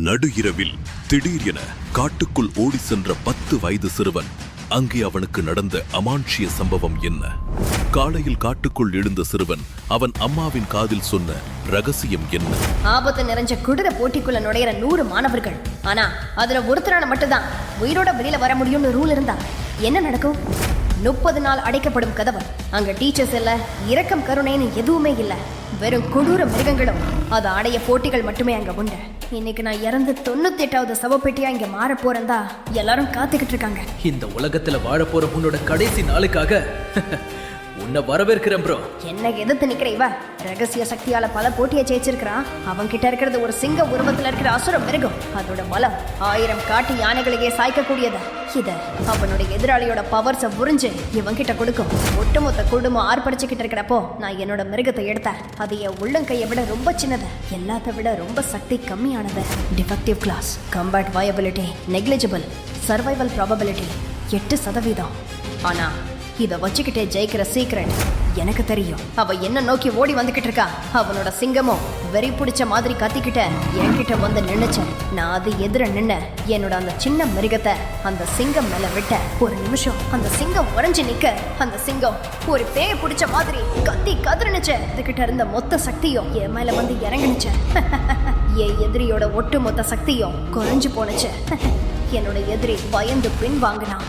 நடு இரவில் திடீரென காட்டுக்குள் ஓடி சென்ற 10 வயது சிறுவன். அங்கே அவனுக்கு நடந்த அமானுஷ்ய சம்பவம் என்ன? காலையில் காட்டுக்குள் எழுந்த சிறுவன் அவன் அம்மாவின் காதில் சொன்ன ரகசியம் என்ன? ஆபத்து நிறைஞ்ச குதிரை போட்டிக்குள்ள நுழையிற 100 மாணவர்கள், ஆனா அதுல ஒருத்தரான மட்டும்தான் உயிரோட வெளியில வர முடியும்னு ரூல் இருந்தா என்ன நடக்கும்? 30 நாள் அடைக்கப்படும் கதவு. அங்க டீச்சர்ஸ் இல்ல, இரக்கம் கருணைன்னு எதுவுமே இல்ல. வெறும் கொடூர மிருகங்களும் அது அடைய போட்டிகள் மட்டுமே அங்க உண்டு. இன்னைக்கு நான் இறந்து 98வது சவப்பெட்டியா இங்க மாற போறேன்தா எல்லாரும் காத்துக்கிட்டு இருக்காங்க. இந்த உலகத்துல வாழ போற உன்னோட கடைசி நாளுக்காக உன்னை வரவேற்கிறேன் ப்ரோ. என்ன எதிர்த்து நிக்கிற இவ ரகசிய சக்தியால பல போட்டியை ஜெயிச்சிருக்கிறான். அவன் கிட்ட இருக்கிறது ஒரு சிங்க உருவத்துல இருக்கிற அசுர மிருகம். அதோட பலம் 1000 காட்டு யானைகளையே சாய்க்கக்கூடியது. இத அவனுடைய எதிராளியோட பவர்ஸை புரிஞ்சு இவன் கிட்ட கொடுக்கும். ஒட்டுமொத்த குடும்பம் ஆர்ப்பரிச்சுக்கிட்டு இருக்கிறப்போ நான் என்னோட மிருகத்தை எடுத்தேன். அது என் உள்ளங்கையை விட ரொம்ப சின்னது, எல்லாத்த விட ரொம்ப சக்தி கம்மியானது. Defective class, combat viability negligible, survival probability 8%. ஆனா இதை வச்சுக்கிட்டே ஜெயிக்கிற சீக்ரெட் எனக்கு தெரியும். அவ என்ன நோக்கி ஓடி வந்துகிட்டு இருக்கா. அவனோட சிங்கமும் வெறி பிடிச்ச மாதிரி கத்திக்கிட்ட என்கிட்ட வந்து நின்னுச்சு. நான் அது எதிர நின்ன என்னோட அந்த சின்ன மிருகத்தை அந்த சிங்கம் மேல விட்ட ஒரு நிமிஷம் அந்த சிங்கம் உறைஞ்சு நிக்க அந்த சிங்கம் ஒரு பேய பிடிச்ச மாதிரி கத்தி கதறினுச்சு. இதுகிட்ட இருந்த மொத்த சக்தியும் என் மேல வந்து இறங்குனுச்சு. என் எதிரியோட ஒட்டு மொத்த சக்தியும் குறைஞ்சு போனுச்சு. என்னோட எதிரி பயந்து பின் வாங்கினான்.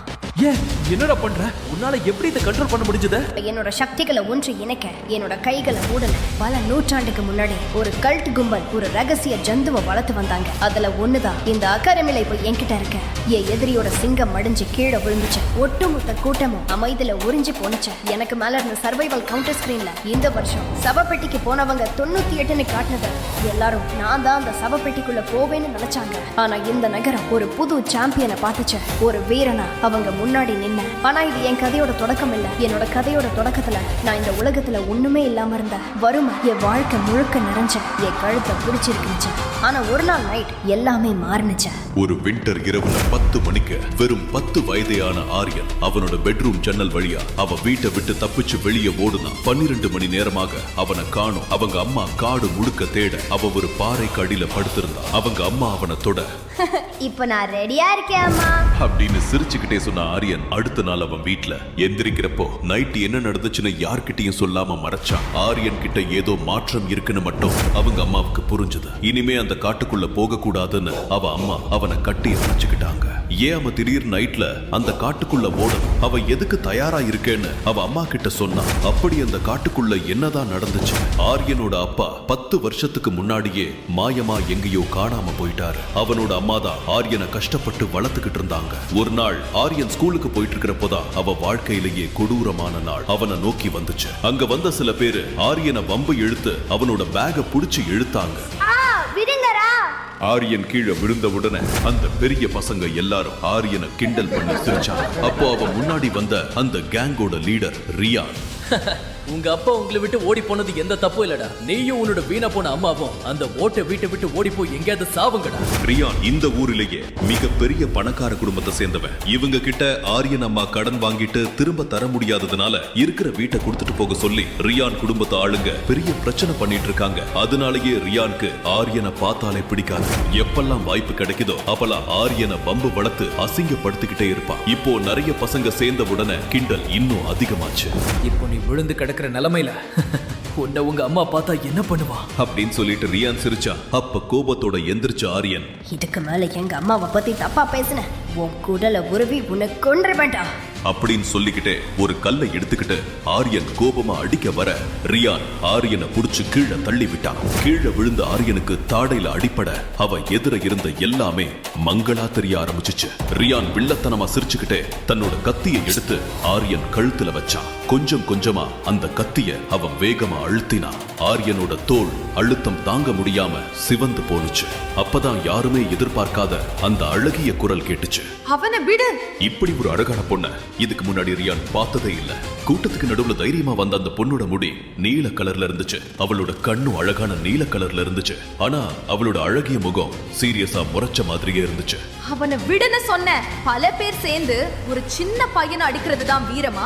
ஏன் என்னடா பண்ற? உன்னால எப்படி இதை கண்ட்ரோல் பண்ண முடிஞ்சது? என்னோட சக்திகளை ஒன்று இணைக்க என்னோட கைகளை மூடல. பல நூற்றாண்டுக்கு முன்னாடி ஒரு கல்ட் கும்பல் ஒரு ரகசிய ஜந்துவை வளர்த்து வந்தாங்க. அதுல ஒண்ணுதான் இந்த அகாடமில இப்ப என்கிட்ட இருக்க. என் எதிரியோட சிங்கம் மடிஞ்சு கீழே விழுந்துச்சு. ஒட்டுமொத்த கூட்டமும் அமைதியில உறிஞ்சு போனுச்சு. எனக்கு மேல இருந்த சர்வைவல் கவுண்டர் ஸ்கிரீன்ல இந்த வருஷம் சவப்பெட்டிக்கு போனவங்க 98ன்னு காட்டினது. எல்லாரும் நான் தான் அந்த சவப்பெட்டிக்குள்ள போவேன்னு நினைச்சாங்க. ஆனா இந்த நகரம் ஒரு புது சாம்பியனை பார்த்துச்சு. ஒரு வீரனா அவங்க முன்னாடி நின்ன. ஆனா இது என் கதையோட தொடக்கம் இல்ல. என்னோட கதையோட தொடக்கத்துல நான் இந்த உலகத்துல ஒண்ணுமே இல்லாம இருந்த வறுமை என் வாழ்க்கை முழுக்க நிறைஞ்ச என் கழுத்தை பிடிச்சிருக்குச்சு. ஆனா ஒரு நாள் நைட் எல்லாமே மாறினுச்சு. ஒரு வின்டர் இரவுல 10 மணிக்கு வெறும் 10 வயதையான ஆரியன் அவனோட பெட்ரூம் ஜன்னல் வழியா அவ வீட்டை விட்டு தப்பிச்சு வெளியே ஓடுனான். 12 மணி நேரமாக அவனை காணோம். அவங்க அம்மா காடு முழுக்க தேட அவ ஒரு பாறை கடியில படுத்திருந்தா. அவங்க அம்மா அவனை தொட இப்ப நான் ரெடியா இருக்கேன் அம்மா அப்படின்னு சிரிச்சுக்கிட்டே சொன்ன ஆரியன் அடுத்த நாள் அவன் வீட்டுல எந்திரிக்கிறப்போ நைட் என்ன நடந்துச்சுன்னு யார்கிட்டயும் சொல்லாம மறைச்சான். ஆரியன் கிட்ட ஏதோ மாற்றம் இருக்குன்னு மட்டும் அவங்க அம்மாவுக்கு புரிஞ்சது. இனிமே அந்த காட்டுக்குள்ள போக கூடாதுன்னு அவ அம்மா அவனை கட்டி அணைச்சுக்கிட்டாங்க. ஏன் அவன் திடீர் நைட்ல அந்த காட்டுக்குள்ள ஓடணும்? அவ எதுக்கு தயாரா இருக்கேன்னு அவ அம்மா கிட்ட சொன்னா. அப்படி அந்த காட்டுக்குள்ள என்னதான் நடந்துச்சு? ஆரியனோட அப்பா 10 வருஷத்துக்கு முன்னாடியே மாயமா எங்கேயோ காணாம போயிட்டாரு. அவனோட அம்மா தான் ஆரியனை கஷ்டப்பட்டு வளர்த்துக்கிட்டு இருந்தாங்க. ஒரு நாள் ஆரியன் ஸ்கூலுக்கு போயிட்டு இருக்கிறப்போதான் அவ வாழ்க்கையிலேயே கொடூரமான நாள் அவனை நோக்கி வந்துச்சு. அங்க வந்த சில பேரு ஆரியனை வம்பு இழுத்து அவனோட பேக புடிச்சு இழுத்தாங்க. ஆரியன் கீழே விழுந்த உடனே அந்த பெரிய பசங்க எல்லாரும் ஆரியனை கிண்டல் பண்ணி சிரிச்சாங்க. அப்போ அவன் முன்னாடி வந்த அந்த கேங்கோட லீடர் ரியான். உங்க அப்பா உங்களை விட்டு ஓடி போனது எந்த தப்பும் இல்லடா. நீயும் உன்னோட வீணா போன அம்மாவும் அந்த ஓட்ட வீட்டை விட்டு ஓடி போய் எங்கேயாவது சாவுங்கடா. ரியான் இந்த ஊரிலேயே மிகப்பெரிய பணக்கார குடும்பத்தை சேர்ந்தவன். இவங்க கிட்ட ஆரியன் அம்மா கடன் வாங்கிட்டு திரும்ப தர முடியாததுனால இருக்கிற வீட்டை கொடுத்துட்டு போக சொல்லி ரியான் குடும்பத்தை ஆளுங்க பெரிய பிரச்சனை பண்ணிட்டு இருக்காங்க. அதனாலேயே ரியானுக்கு ஆரியனை பார்த்தாலே பிடிக்காது. எப்பெல்லாம் வாய்ப்பு கிடைக்குதோ அப்பெல்லாம் ஆரியனை வம்பு வளர்த்து அசிங்கப்படுத்திக்கிட்டே இருப்பான். இப்போ நிறைய பசங்க சேர்ந்த உடனே கிண்டல் இன்னும் அதிகமாச்சு. இப்போ நீ விழுந்து கிடக்கிற நிலைமையில உன்னை உங்க அம்மா பார்த்தா என்ன பண்ணுவா அப்படின்னு சொல்லிட்டு ரியான் சிரிச்சா. அப்ப கோபத்தோட எந்திரிச்ச ஆரியன், இதுக்கு மேல எங்க அம்மாவை பத்தி தப்பா பேசுன உன் குடலை உருவி உனக்கு கொன்று வேண்டாம் அப்படின்னு சொல்லிக்கிட்டே ஒரு கல்லை எடுத்துக்கிட்டு ஆரியன் கோபமா அடிக்க வர ரியான் ஆரியனை புடிச்சு கீழே தள்ளி விட்டான். கீழே விழுந்த ஆரியனுக்கு தாடையில அடிப்பட அவ எதிர இருந்த எல்லாமே மங்களா தெரிய ஆரம்பிச்சுச்சு. ரியான் வில்லத்தனமா சிரிச்சுக்கிட்டே தன்னோட கத்தியை எடுத்து ஆரியன் கழுத்துல வச்சான். கொஞ்சம் கொஞ்சமா அந்த கத்திய அவன் வேகமா அழுத்தினான். ஆரியனோட தோல் அழுத்தம் தாங்க முடியாம சிவந்து போனுச்சு. அப்பதான் யாருமே எதிர்பார்க்காத அந்த அழகிய குரல் கேட்டுச்சு. அவனை விடு. இப்படி ஒரு அழகான பொண்ண இதுக்கு முன்னாடி ரியான் பார்த்ததே இல்ல. கூட்டத்துக்கு நடுவுல தைரியமா வந்த அந்த பொண்ணோட முடி நீல கலர்ல இருந்துச்சு. அவளோட கண்ணும் அழகான நீல கலர்ல இருந்துச்சு. ஆனா அவளோட அழகிய முகம் சீரியஸா முறைச்ச மாதிரியே இருந்துச்சு. அவனை விடுன்னு சொன்ன. பல பேர் சேர்ந்து ஒரு சின்ன பையனை அடிக்கிறது தான் வீரமா?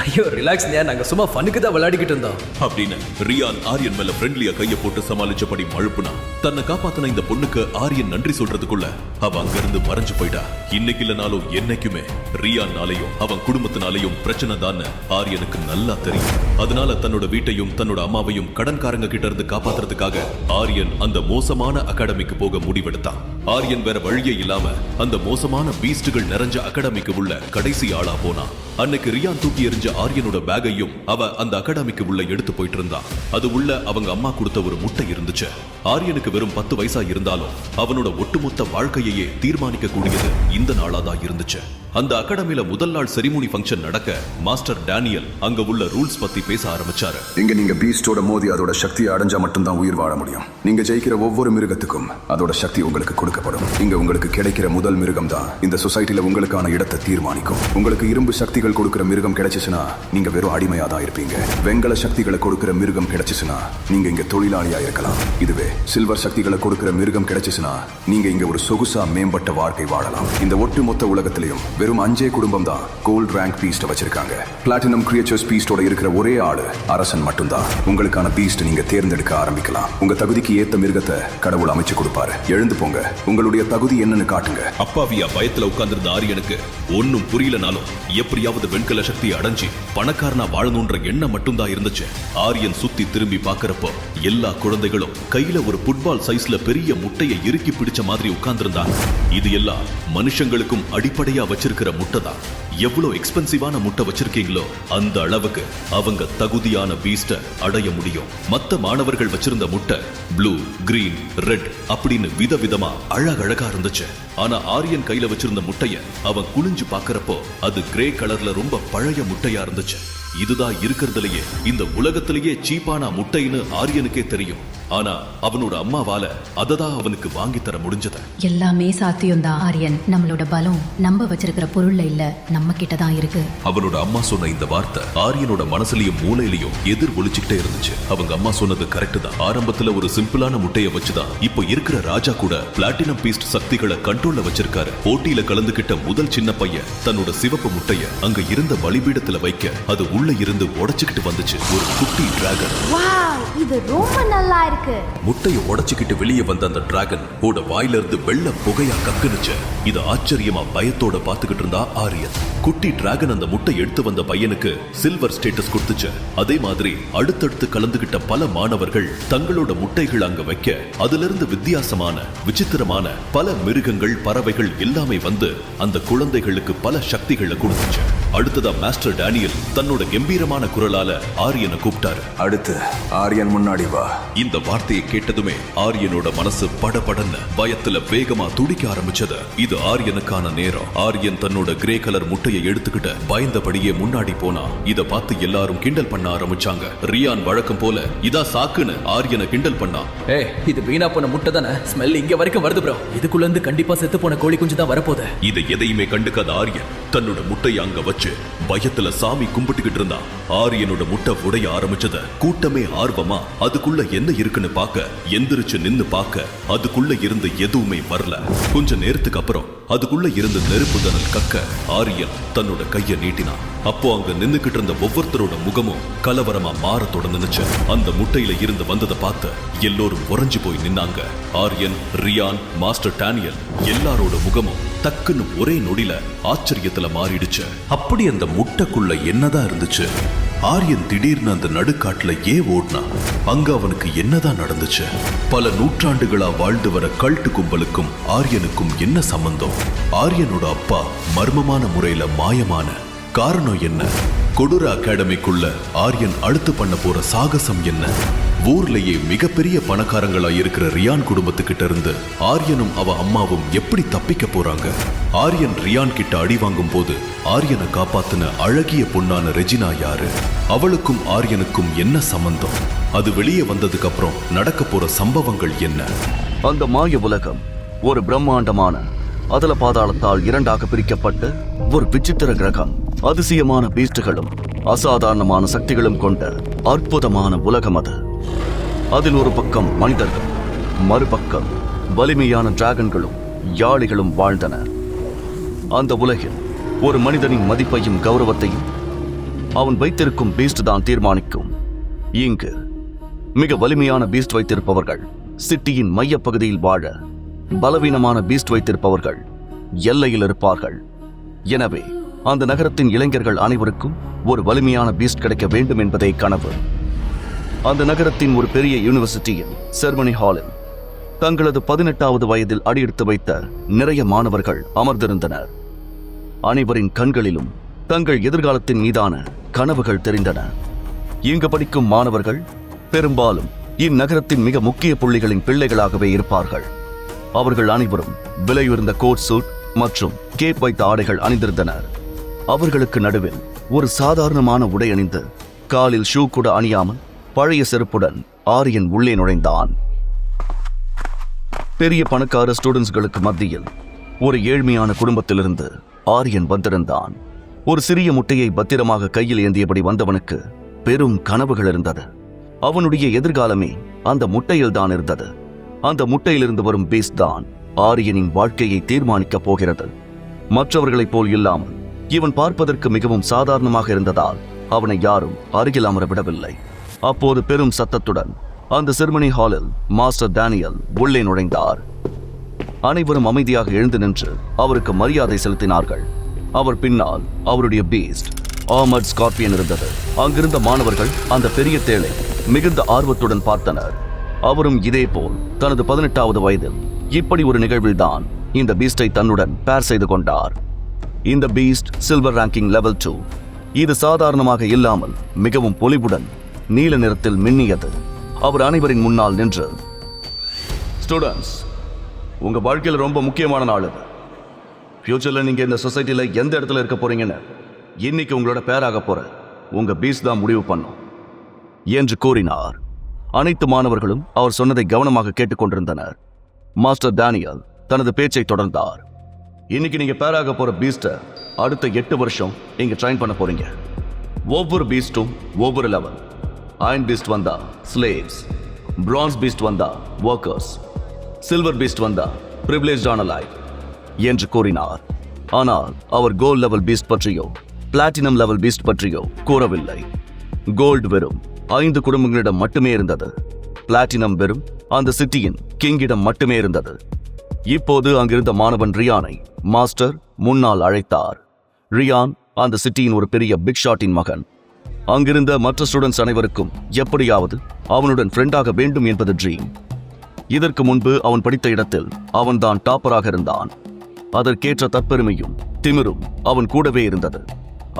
ஐயோ ரிலாக்ஸ், நாங்க சும்மா ஃபனுக்கு தான் விளையாடிக்கிட்டு இருந்தோம் அப்படின்னு ரியான் ஆரியன் மேல ஃப்ரெண்ட்லியா கைய சண்டைய போட்டு சமாளிச்சபடி மழுப்புனா. தன்னை காப்பாத்தின இந்த பொண்ணுக்கு ஆரியன் நன்றி சொல்றதுக்குள்ள அவ அங்கிருந்து மறைஞ்சு போயிட்டா. இன்னைக்கு இல்லனாலும் என்னைக்குமே ரியான்னாலையும் அவன் குடும்பத்தினாலையும் பிரச்சனை தான் ஆரியனுக்கு நல்லா தெரியும். அதனால தன்னோட வீட்டையும் தன்னோட அம்மாவையும் கடன்காரங்க கிட்ட இருந்து காப்பாத்துறதுக்காக ஆரியன் அந்த மோசமான அகாடமிக்கு போக முடிவெடுத்தான். ஆரியன் வேற வழியே இல்லாம அந்த மோசமான பீஸ்டுகள் நிறைஞ்ச அகாடமிக்கு உள்ள கடைசி ஆளா போனா. அன்னைக்கு ரியான் தூக்கி எறிஞ்ச ஆரியனோட பேக்கையும் அவ அந்த அகாடமிக்கு உள்ள எடுத்து போயிட்டு இருந்தா. அது உள்ள அவங்க அம்மா கொடுத்த ஒரு முட்டை இருந்துச்சு. ஆரியனுக்கு வெறும் 10 வயசா இருந்தாலும் அவனோட ஒட்டுமொத்த வாழ்க்கையே தீர்மானிக்க கூடியது இந்த நாளாதான் இருந்துச்சு. அந்த அகாடமியில முதல் நாள் செரிமோனி ஃபங்க்ஷன் நடக்க மாஸ்டர் டேனியல் அங்க உள்ள ரூல்ஸ் பத்தி பேச ஆரம்பிச்சாரு. இங்க நீங்க பீஸ்டோட மோதி அதோட சக்தியை அடைஞ்சா மட்டும்தான் உயிர் வாழ முடியும். நீங்க ஜெயிக்கிற ஒவ்வொரு மிருகத்துக்கும் அதோட சக்தி உங்களுக்கு கொடுக்கப்படும். இங்க உங்களுக்கு கிடைக்கிற முதல் மிருகம் தான் இந்த சொசைட்டில உங்களுக்கான இடத்தை தீர்மானிக்கும். உங்களுக்கு இரும்பு சக்திகள் கொடுக்கிற மிருகம் கிடைச்சிச்சுன்னா நீங்க வெறும் அடிமையா தான் இருப்பீங்க. வெங்கல சக்திகளை கொடுக்கிற மிருகம் கிடைச்சிச்சுன்னா நீங்க இங்க தொழிலாளியா இருக்கலாம். இதுவே சில்வர் சக்திகளை கொடுக்கிற மிருகம் கிடைச்சிச்சுன்னா நீங்க இங்க ஒரு சொகுசா மேம்பட்ட வாழ்க்கை வாழலாம். இந்த ஒட்டுமொத்த உலகத்திலையும் வெறும் 5 குடும்பம் தான் கோல்ட் ரேங்க் பீஸ்ட் வச்சிருக்காங்க. பிளாட்டினம் கிரியேச்சர்ஸ் பீஸ்டோட இருக்கிற ஒரே ஆளு அரசன் மட்டும்தான். உங்களுக்கான பீஸ்ட் நீங்க தேர்ந்தெடுக்க ஆரம்பிக்கலாம். உங்க தகுதிக்கு ஏத்த மிருகத்தை கடவுள் அமைச்சு கொடுப்பாரு. எழுந்து போங்க, உங்களுடைய தகுதி என்னன்னு காட்டுங்க. அப்பாவியா பயத்துல உட்கார்ந்திருந்த ஆரியனுக்கு ஒன்னும் புரியலனாலும் எப்படியாவது வெண்கல சக்தியை அடைஞ்சி பணக்காரனா வாழணும்ன்ற எண்ணம் மட்டும்தான் இருந்துச்சு. ஆரியன் சுத்தி திரும்பி பாக்குறப்போ எல்லா குழந்தைகளும் கையில ஒரு ஃபுட்பால் சைஸ்ல பெரிய முட்டையை இறுக்கி பிடிச்ச மாதிரி உட்கார்ந்திருந்தாங்க. இது எல்லாம் மனுஷங்களுக்கும் அடிப்படையா வச்சிருக்கிற முட்டை தான். எவ்வளவு எக்ஸ்பென்சிவான முட்டை வச்சிருக்கீங்களோ அந்த அளவுக்கு அவங்க தகுதியான பீஸ்ட அடைய முடியும். மத்த மாணவர்கள் வச்சிருந்த முட்டை ப்ளூ, கிரீன், ரெட் அப்படின்னு விதவிதமா அழகழகா இருந்துச்சு. ஆனா ஆரியன் கையில வச்சிருந்த முட்டைய அவன் குனிஞ்சு பாக்குறப்போ அது கிரே கலர்ல ரொம்ப பழைய முட்டையா இருந்துச்சு. இதுதான் இருக்கிறதுலயே இந்த உலகத்திலேயே சீப்பான முட்டைன்னு ஆரியனுக்கே தெரியும். ஆனா அவனோட அம்மாவால அததான் அவனுக்கு வாங்கி தர முடிஞ்சது. எல்லாமே சாத்தியம்தான் ஆரியன். நம்மளோட பலம் நம்ம வச்சிருக்கிற பொருள்ல இல்ல, நம்ம கிட்ட தான் இருக்கு. அவனோட அம்மா சொன்ன இந்த வார்த்தை ஆரியனோட மனசுலயும் மூளையிலயும் எதிர் ஒலிச்சுக்கிட்டே இருந்துச்சு. அவங்க அம்மா சொன்னது கரெக்ட் தான். ஆரம்பத்துல ஒரு சிம்பிளான முட்டைய வச்சுதான் இப்ப இருக்கிற ராஜா கூட பிளாட்டினம் பீஸ்ட் சக்திகளை கண்ட்ரோல்ல வச்சிருக்காரு. போட்டியில கலந்துகிட்ட முதல் சின்ன பையன் தன்னோட சிவப்பு முட்டைய அங்க இருந்த பலிபீடத்துல வைக்க அது உள்ள இருந்து உடைச்சுக்கிட்டு வந்துச்சு. ஒரு குட்டி டிராகன். வாவ், இது ரொம்ப நல்லா இருக்கு. முட்டைய உடைச்சுக்கிட்டு வெளியே வந்த அந்த டிராகன் ஓட வாயில இருந்து வெள்ள புகையா கக்குனுச்சு. இது ஆச்சரியமா பயத்தோட பாத்துக்கிட்டு இருந்தா ஆரியன். குட்டி டிராகன் அந்த முட்டை எடுத்து வந்த பையனுக்கு சில்வர் ஸ்டேட்டஸ் கொடுத்துச்சு. அதே மாதிரி அடுத்தடுத்து கலந்துகிட்ட பல மாணவர்கள் தங்களோட முட்டைகள் அங்க வைக்க அதுல இருந்து வித்தியாசமான விசித்திரமான பல மிருகங்கள், பறவைகள் எல்லாமே வந்து அந்த குழந்தைகளுக்கு பல சக்திகளை கொடுத்துச்சு. அடுத்ததா மாஸ்டர் டேனியல் தன்னோட கம்பீரமான குரலால ஆரியனை கூப்பிட்டாரு. அடுத்து ஆரியன் முன்னாடி வா. இந்த வார்த்தையை கேட்டதுமே ஆரியனோட மனசு படபடன்னு பயத்துல வேகமா துடிக்க ஆரம்பிச்சது. இது ஆரியனுக்கான நேரம். ஆரியன் தன்னோட கிரே கலர் முட்டையை எடுத்துக்கிட்டு பயந்தபடியே முன்னாடி போனா. இத பார்த்து எல்லாரும் கிண்டல் பண்ண ஆரம்பிச்சாங்க. ரியான் வழக்கம் போல இதா சாக்குன்னு ஆரியனை கிண்டல் பண்ணா. இது வீணா போன முட்டை தானே, ஸ்மெல் இங்க வரைக்கும் வருது ப்ரோ. இதுக்குள்ள இருந்து கண்டிப்பா செத்து போன கோழி குஞ்சு தான் வரப்போகுது. இதை எதையுமே கண்டுக்காத ஆரியன் தன்னோட முட்டையை அங்க வச்சு பயத்துல சாமி கும்பிட்டுக்கிட்டு இருந்தா. ஆரியனோட முட்டை உடைய ஆரம்பிச்சத கூட்டமே ஆர்வமா அதுக்குள்ள என்ன இருக்குன்னு பார்க்க எந்திரிச்சு நின்னு பார்க்க அதுக்குள்ள இருந்து எதுவுமே வரல. கொஞ்ச நேரத்துக்கு அப்புறம் அதுக்குள்ள இருந்து நெருப்பு தணல் கக்க ஆரியன் தன்னோட கைய நீட்டினான். அப்போ அங்க நின்னுக்கிட்டு இருந்த ஒவ்வொருத்தரோட முகமும் கலவரமா மாற தொடர்ந்துச்சு. அந்த முட்டையில இருந்து வந்ததை பார்த்து எல்லோரும் உறைஞ்சு போய் நின்னாங்க. ஆரியன், ரியான், மாஸ்டர் டேனியல் எல்லாரோட முகமும் டக்குன்னு ஒரே நொடியில ஆச்சரியத்துல மாறிடுச்சு. அப்படி அந்த முட்டைக்குள்ள என்னதான் இருந்துச்சு? ஆரியன் திடீர்னு அந்த நடுக்காட்டுல ஏன் ஓடினா? அங்க அவனுக்கு என்னதான் நடந்துச்சு? பல நூற்றாண்டுகளா வாழ்ந்து வர கல்ட்டு கும்பலுக்கும் ஆரியனுக்கும் என்ன சம்பந்தம்? ஆரியனோட அப்பா மர்மமான முறையில மாயமான காரணம் என்ன? கொடூர அகாடமிக்குள்ள ஆரியன் அடுத்து பண்ண போற சாகசம் என்ன? ஊர்லயே மிகப்பெரிய பணக்காரங்களா இருக்கிற ரியான் குடும்பத்துக்கிட்ட இருந்து ஆரியனும் அவ அம்மாவும் எப்படி தப்பிக்க போறாங்க? ஆரியன் ரியான் கிட்ட அடி வாங்கும் போது ஆரியனை காப்பாத்தின அழகிய பொண்ணான ரெஜினா யாரு? அவளுக்கும் ஆரியனுக்கும் என்ன சம்பந்தம்? அது வெளியே வந்ததுக்கு அப்புறம் நடக்க போற சம்பவங்கள் என்ன? அந்த மாய உலகம் ஒரு பிரம்மாண்டமான அதல பாதாளத்தால் இரண்டாக பிரிக்கப்பட்டு ஒரு விசித்திர கிரகம். அதிசயமான பீஸ்டுகளும் அசாதாரணமான சக்திகளும் கொண்ட அற்புதமான உலகம் அது. அதில் ஒரு பக்கம் மனிதர்கள், மறுபக்கம் வலிமையான டிராகன்களும் யாளிகளும் வாழ்ந்தன. அந்த உலகில் ஒரு மனிதனின் மதிப்பையும் கௌரவத்தையும் அவன் வைத்திருக்கும் பீஸ்ட் தான் தீர்மானிக்கும். இங்கு மிக வலிமையான பீஸ்ட் வைத்திருப்பவர்கள் சிட்டியின் மையப்பகுதியில் வாழ, பலவீனமான பீஸ்ட் வைத்திருப்பவர்கள் எல்லையில் இருப்பார்கள். எனவே அந்த நகரத்தின் இளைஞர்கள் அனைவருக்கும் ஒரு வலிமையான பீஸ்ட் கிடைக்க வேண்டும் என்பதே கனவு. அந்த நகரத்தின் ஒரு பெரிய யூனிவர்சிட்டியின் செர்மனி ஹாலில் தங்களது 18வது வயதில் அடியெடுத்து வைத்த நிறைய மாணவர்கள் அமர்ந்திருந்தனர். அனைவரின் கண்களிலும் தங்கள் எதிர்காலத்தின் மீதான கனவுகள் தெரிந்தன. இங்கு படிக்கும் மாணவர்கள் பெரும்பாலும் இந்நகரத்தின் மிக முக்கிய புள்ளிகளின் பிள்ளைகளாகவே இருப்பார்கள். அவர்கள் அனைவரும் விலையுயர்ந்த கோட் சூட் மற்றும் கேப் வைத்த ஆடைகள் அணிந்திருந்தனர். அவர்களுக்கு நடுவில் ஒரு சாதாரணமான உடை அணிந்து காலில் ஷூ கூட அணியாமல் பழைய செருப்புடன் ஆரியன் உள்ளே நுழைந்தான். பெரிய பணக்கார ஸ்டூடெண்ட்ஸ்களுக்கு மத்தியில் ஒரு ஏழ்மையான குடும்பத்திலிருந்து ஆரியன் வந்திருந்தான். ஒரு சிறிய முட்டையை பத்திரமாக கையில் ஏந்தியபடி வந்தவனுக்கு பெரும் கனவுகள் இருந்தது. அவனுடைய எதிர்காலமே அந்த முட்டையில் தான் இருந்தது. அந்த முட்டையிலிருந்து வரும் பீஸ்ட் தான் ஆரியனின் வாழ்க்கையை தீர்மானிக்கப் போகிறது. மற்றவர்களைப் போல் இல்லாமல் இவன் பார்ப்பதற்கு மிகவும் சாதாரணமாக இருந்ததால் அவனை யாரும் அருகில் அமர விடவில்லை. அப்போது பெரும் சத்தத்துடன் அந்த செர்மனி ஹாலில் மாஸ்டர் டேனியல் உள்ளே நுழைந்தார். அனைவரும் அமைதியாக எழுந்து நின்று அவருக்கு மரியாதை செலுத்தினார்கள். அவர் பின்னால் அவருடைய பீஸ்ட் ஆர்மர்ட் ஸ்கார்பியன் இருந்தது. அங்கிருந்த மாணவர்கள் அந்த பெரிய தேளை மிகுந்த ஆர்வத்துடன் பார்த்தனர். அவரும் இதேபோல் தனது 18வது வயதில் இப்படி ஒரு நிகழ்வில்தான் இந்த பீஸ்டை தன்னுடன் பேர் செய்து கொண்டார். இந்த பீஸ்ட் சில்வர் ரேங்கிங் லெவல் 2. இது சாதாரணமாக இல்லாமல் மிகவும் பொலிவுடன் நீல நிறத்தில் மின்னியது. அவர் அனைவரின் முன்னால் நின்று, ஸ்டூடெண்ட்ஸ், உங்க வாழ்க்கையில் ரொம்ப முக்கியமான நாள் இது. ஃபியூச்சர்ல நீங்க இந்த சொசைட்டில எந்த இடத்துல இருக்க போறீங்கன்னு இன்னைக்கு உங்களோட பேராக போற உங்க பீஸ்ட் தான் முடிவு பண்ணும் என்று கூறினார். அனைத்து மாணவர்களும் அவர் சொன்னதை கவனமாக கேட்டுக்கொண்டிருந்தனர். மாஸ்டர் டேனியல் தனது பேச்சை தொடர்ந்தார். இன்னைக்கு நீங்க பேராக போற பீஸ்ட அடுத்த 8 வருஷம் இங்க ட்ரைன் பண்ண போறீங்க. ஒவ்வொரு பீஸ்டும் ஒவ்வொரு லெவல். அயன் பீஸ்ட் வந்தா ஸ்லேவ்ஸ், பிரான்ஸ் பீஸ்ட் வந்தா ஒர்க்கர்ஸ், சில்வர் பீஸ்ட் வந்தா பிரிவிலேஜ்டான லைஃப் என்று கூறினார். ஆனால் அவர் கோல்ட் லெவல் பீஸ்ட் பற்றியோ பிளாட்டினம் லெவல் பீஸ்ட் பற்றியோ கூறவில்லை. கோல்டு வெறும் 5 குடும்பங்களிடம் மட்டுமே இருந்தது. பிளாட்டினம் வெறும் அந்த சிட்டியின் கிங்கிடம் மட்டுமே இருந்தது. இப்போது அங்கிருந்த மாணவன் ரியானை மாஸ்டர் முன்னால் அழைத்தார். ரியான் அந்த சிட்டியின் ஒரு பெரிய பிக் ஷாட்டின் மகன். அங்கிருந்த மற்ற ஸ்டூடெண்ட்ஸ் அனைவருக்கும் எப்படியாவது அவனுடன் ஃப்ரெண்டாக வேண்டும் என்பது ட்ரீம். இதற்கு முன்பு அவன் படித்த இடத்தில் அவன்தான் டாப்பராக இருந்தான். அதற்கேற்ற தற்பெருமையும் திமிரும் அவன் கூடவே இருந்தது.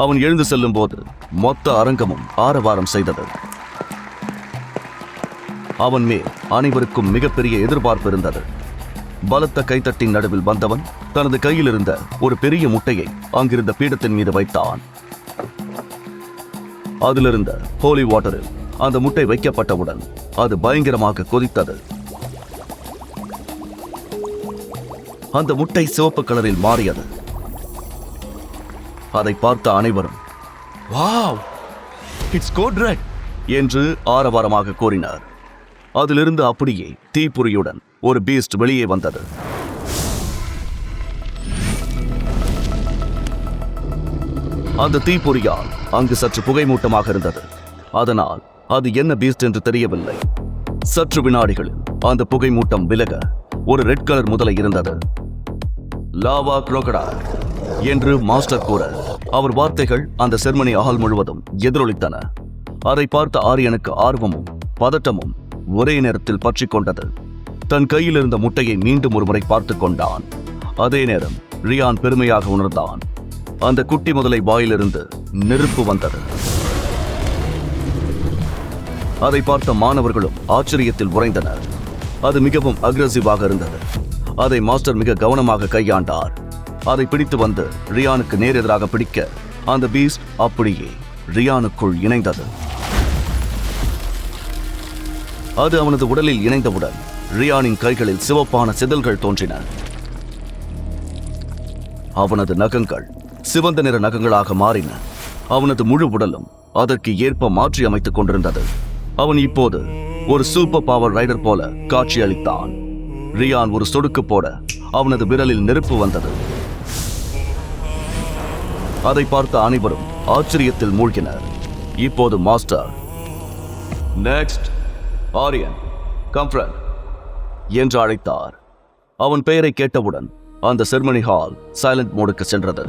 அவன் எழுந்து செல்லும் போது மொத்த அரங்கமும் ஆரவாரம் செய்தது. அவன் மேல் அனைவருக்கும் மிகப்பெரிய எதிர்பார்ப்பு இருந்தது. பலத்த கைத்தட்டின் நடுவில் வந்தவன் தனது கையில் இருந்த ஒரு பெரிய முட்டையை அங்கிருந்த பீடத்தின் மீது வைத்தான். அதிலிருந்த ஹோலி வாட்டரில் அந்த முட்டை வைக்கப்பட்டவுடன் அது பயங்கரமாக கொதித்தது. அந்த முட்டை சிவப்பு கலரில் மாறியது. அதை பார்த்த அனைவரும் வாவ், இட்ஸ் கோட் ரெட் என்று ஆரவாரமாக கூறினார். அதிலிருந்து அப்படியே தீப்புரியுடன் ஒரு பீஸ்ட் வெளியே வந்தது. அந்த தீப்பொறியால் அங்கு சற்று புகைமூட்டமாக இருந்தது. அதனால் அது என்ன பீஸ்ட் என்று தெரியவில்லை. சற்று வினாடிகளில் அந்த புகைமூட்டம் விலக ஒரு ரெட் கலர் முதலை இருந்தது. லாவா குரோக்கடைல் என்று மாஸ்டர் கூற அவர் வார்த்தைகள் அந்த செர்மனி ஹால் முழுவதும் எதிரொலித்தன. அதை பார்த்த ஆரியனுக்கு ஆர்வமும் பதட்டமும் ஒரே நேரத்தில் பற்றி கொண்டது. தன் கையில் இருந்த முட்டையை மீண்டும் ஒருமுறை பார்த்து கொண்டான். அதே நேரம் ரியான் பெருமையாக உணர்ந்தான். அந்த குட்டி முதலை வாயிலிருந்து நெருப்பு வந்தது. அதை பார்த்த மாணவர்களும் ஆச்சரியத்தில் உறைந்தனர். அது மிகவும் அக்ரெசிவாக இருந்தது. அதை மாஸ்டர் மிக கவனமாக கையாண்டார். அதை பிடித்து வந்து ரியானுக்கு நேரெதிராக பிடிக்க அந்த பீஸ்ட் அப்படியே ரியானுக்குள் இணைந்தது. அது அவனது உடலில் இணைந்தவுடன் ரியானின் கைகளில் சிவப்பான செதில்கள் தோன்றின. அவனது நகங்கள் சிவந்த நிற நகங்களாக மாறின. அவனது முழு உடலும் அதற்கு ஏற்ப மாற்றி அமைத்துக் கொண்டிருந்தது. அவன் இப்போது ஒரு சூப்பர் பவர் ரைடர் போல காட்சியளித்தான். ரியான் ஒரு சொடுக்கு போட அவனது விரலில் நெருப்பு வந்தது. அதை பார்த்த அனைவரும் ஆச்சரியத்தில் மூழ்கினர். இப்போது மாஸ்டர், நெக்ஸ்ட் ஆரியன், கம்ஃப்ரண்ட் என்று அழைத்தார். அவன் பெயரை கேட்டவுடன் அந்த செர்மனி ஹால் சைலண்ட் மோடுக்கு சென்றது.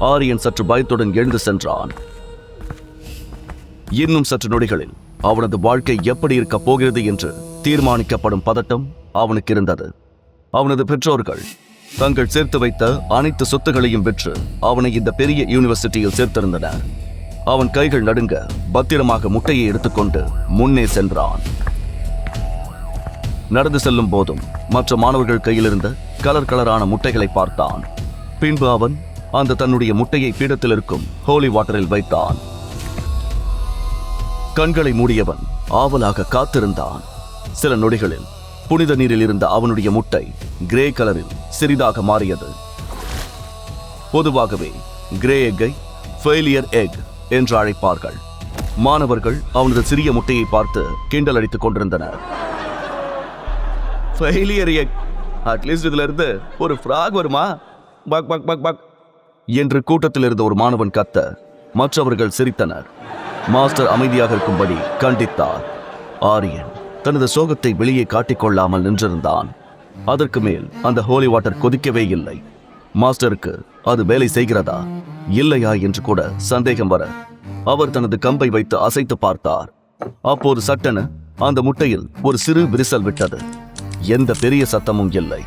ஆரியன் சற்று பயத்துடன் எழுந்து சென்றான். இன்னும் சற்று நொடிகளில் அவனது வாழ்க்கை எப்படி இருக்கப் போகிறது என்று தீர்மானிக்கப்படும் பதட்டம் அவனுக்கு இருந்தது. அவனது பெற்றோர்கள் தங்கள் சேர்த்து வைத்த அனைத்து சொத்துகளையும் விற்று அவனை இந்த பெரிய யூனிவர்சிட்டியில் சேர்த்திருந்தனர். அவன் கைகள் நடுங்க பத்திரமாக முட்டையை எடுத்துக்கொண்டு முன்னே சென்றான். நடந்து செல்லும் போதும் மற்ற மாணவர்கள் கையில் இருந்த கலர் கலரான முட்டைகளை பார்த்தான். பின்பு அவன் அந்த தன்னுடைய முட்டையை பீடத்தில் இருக்கும் ஹோலி வாட்டரில் வைத்தான். கண்களை மூடியவன் ஆவலாக காத்திருந்தான். சில நொடிகளில் புனித நீரில் இருந்த அவனுடைய முட்டை கிரே கலரில் சிறிதாக மாறியது. பொதுவாகவே கிரே எக்கை ஃபெயிலியர் எக் என்று அழைப்பார்கள். மாணவர்கள் அவனது சிறிய முட்டையை பார்த்து கிண்டல் அடித்துக் கொண்டிருந்தனர். ஃபெயிலியர் எக், அட்லீஸ்ட் இதுல இருந்து ஒரு ஃப்ராக் வருமா? பக் பக் பக் பக் என்று கூட்டத்தில் இருந்த ஒரு மாணவன் கத்த மற்றவர்கள் சிரித்தனர். மாஸ்டர் அமைதியாக இருக்கும்படி கண்டித்தார். ஆரியன் தனது சோகத்தை வெளியே காட்டிக்கொள்ளாமல் நின்றிருந்தான். அதற்கு மேல் அந்த ஹோலி வாட்டர் கொதிக்கவே இல்லை. மாஸ்டருக்கு அது வேலை செய்கிறதா இல்லையா என்று கூட சந்தேகம் வர அவர் தனது கம்பை வைத்து அசைத்து பார்த்தார். அப்போது சட்டென அந்த முட்டையில் ஒரு சிறு விரிசல் விட்டது. எந்த பெரிய சத்தமும் இல்லை.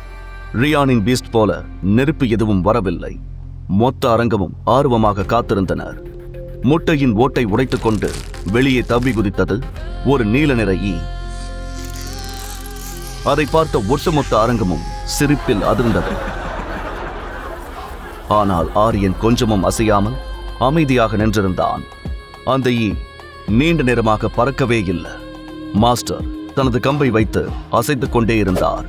ரியானின் பீஸ்ட் போல நெருப்பு எதுவும் வரவில்லை. மொத்த அரங்கமும் ஆர்வமாக காத்திருந்தனர். முட்டையின் ஓட்டை உடைத்துக் கொண்டு வெளியே தப்பி குதித்தது ஒரு நீல நிற ஈ. அதை பார்த்த ஒட்டுமொத்த அரங்கமும் சிரிப்பில் அதிர்ந்தது. ஆனால் ஆரியன் கொஞ்சமும் அசையாமல் அமைதியாக நின்றிருந்தான். அந்த ஈ நீண்ட நேரமாக பறக்கவே இல்லை. மாஸ்டர் தனது கம்பை வைத்து அசைத்துக் கொண்டே இருந்தார்.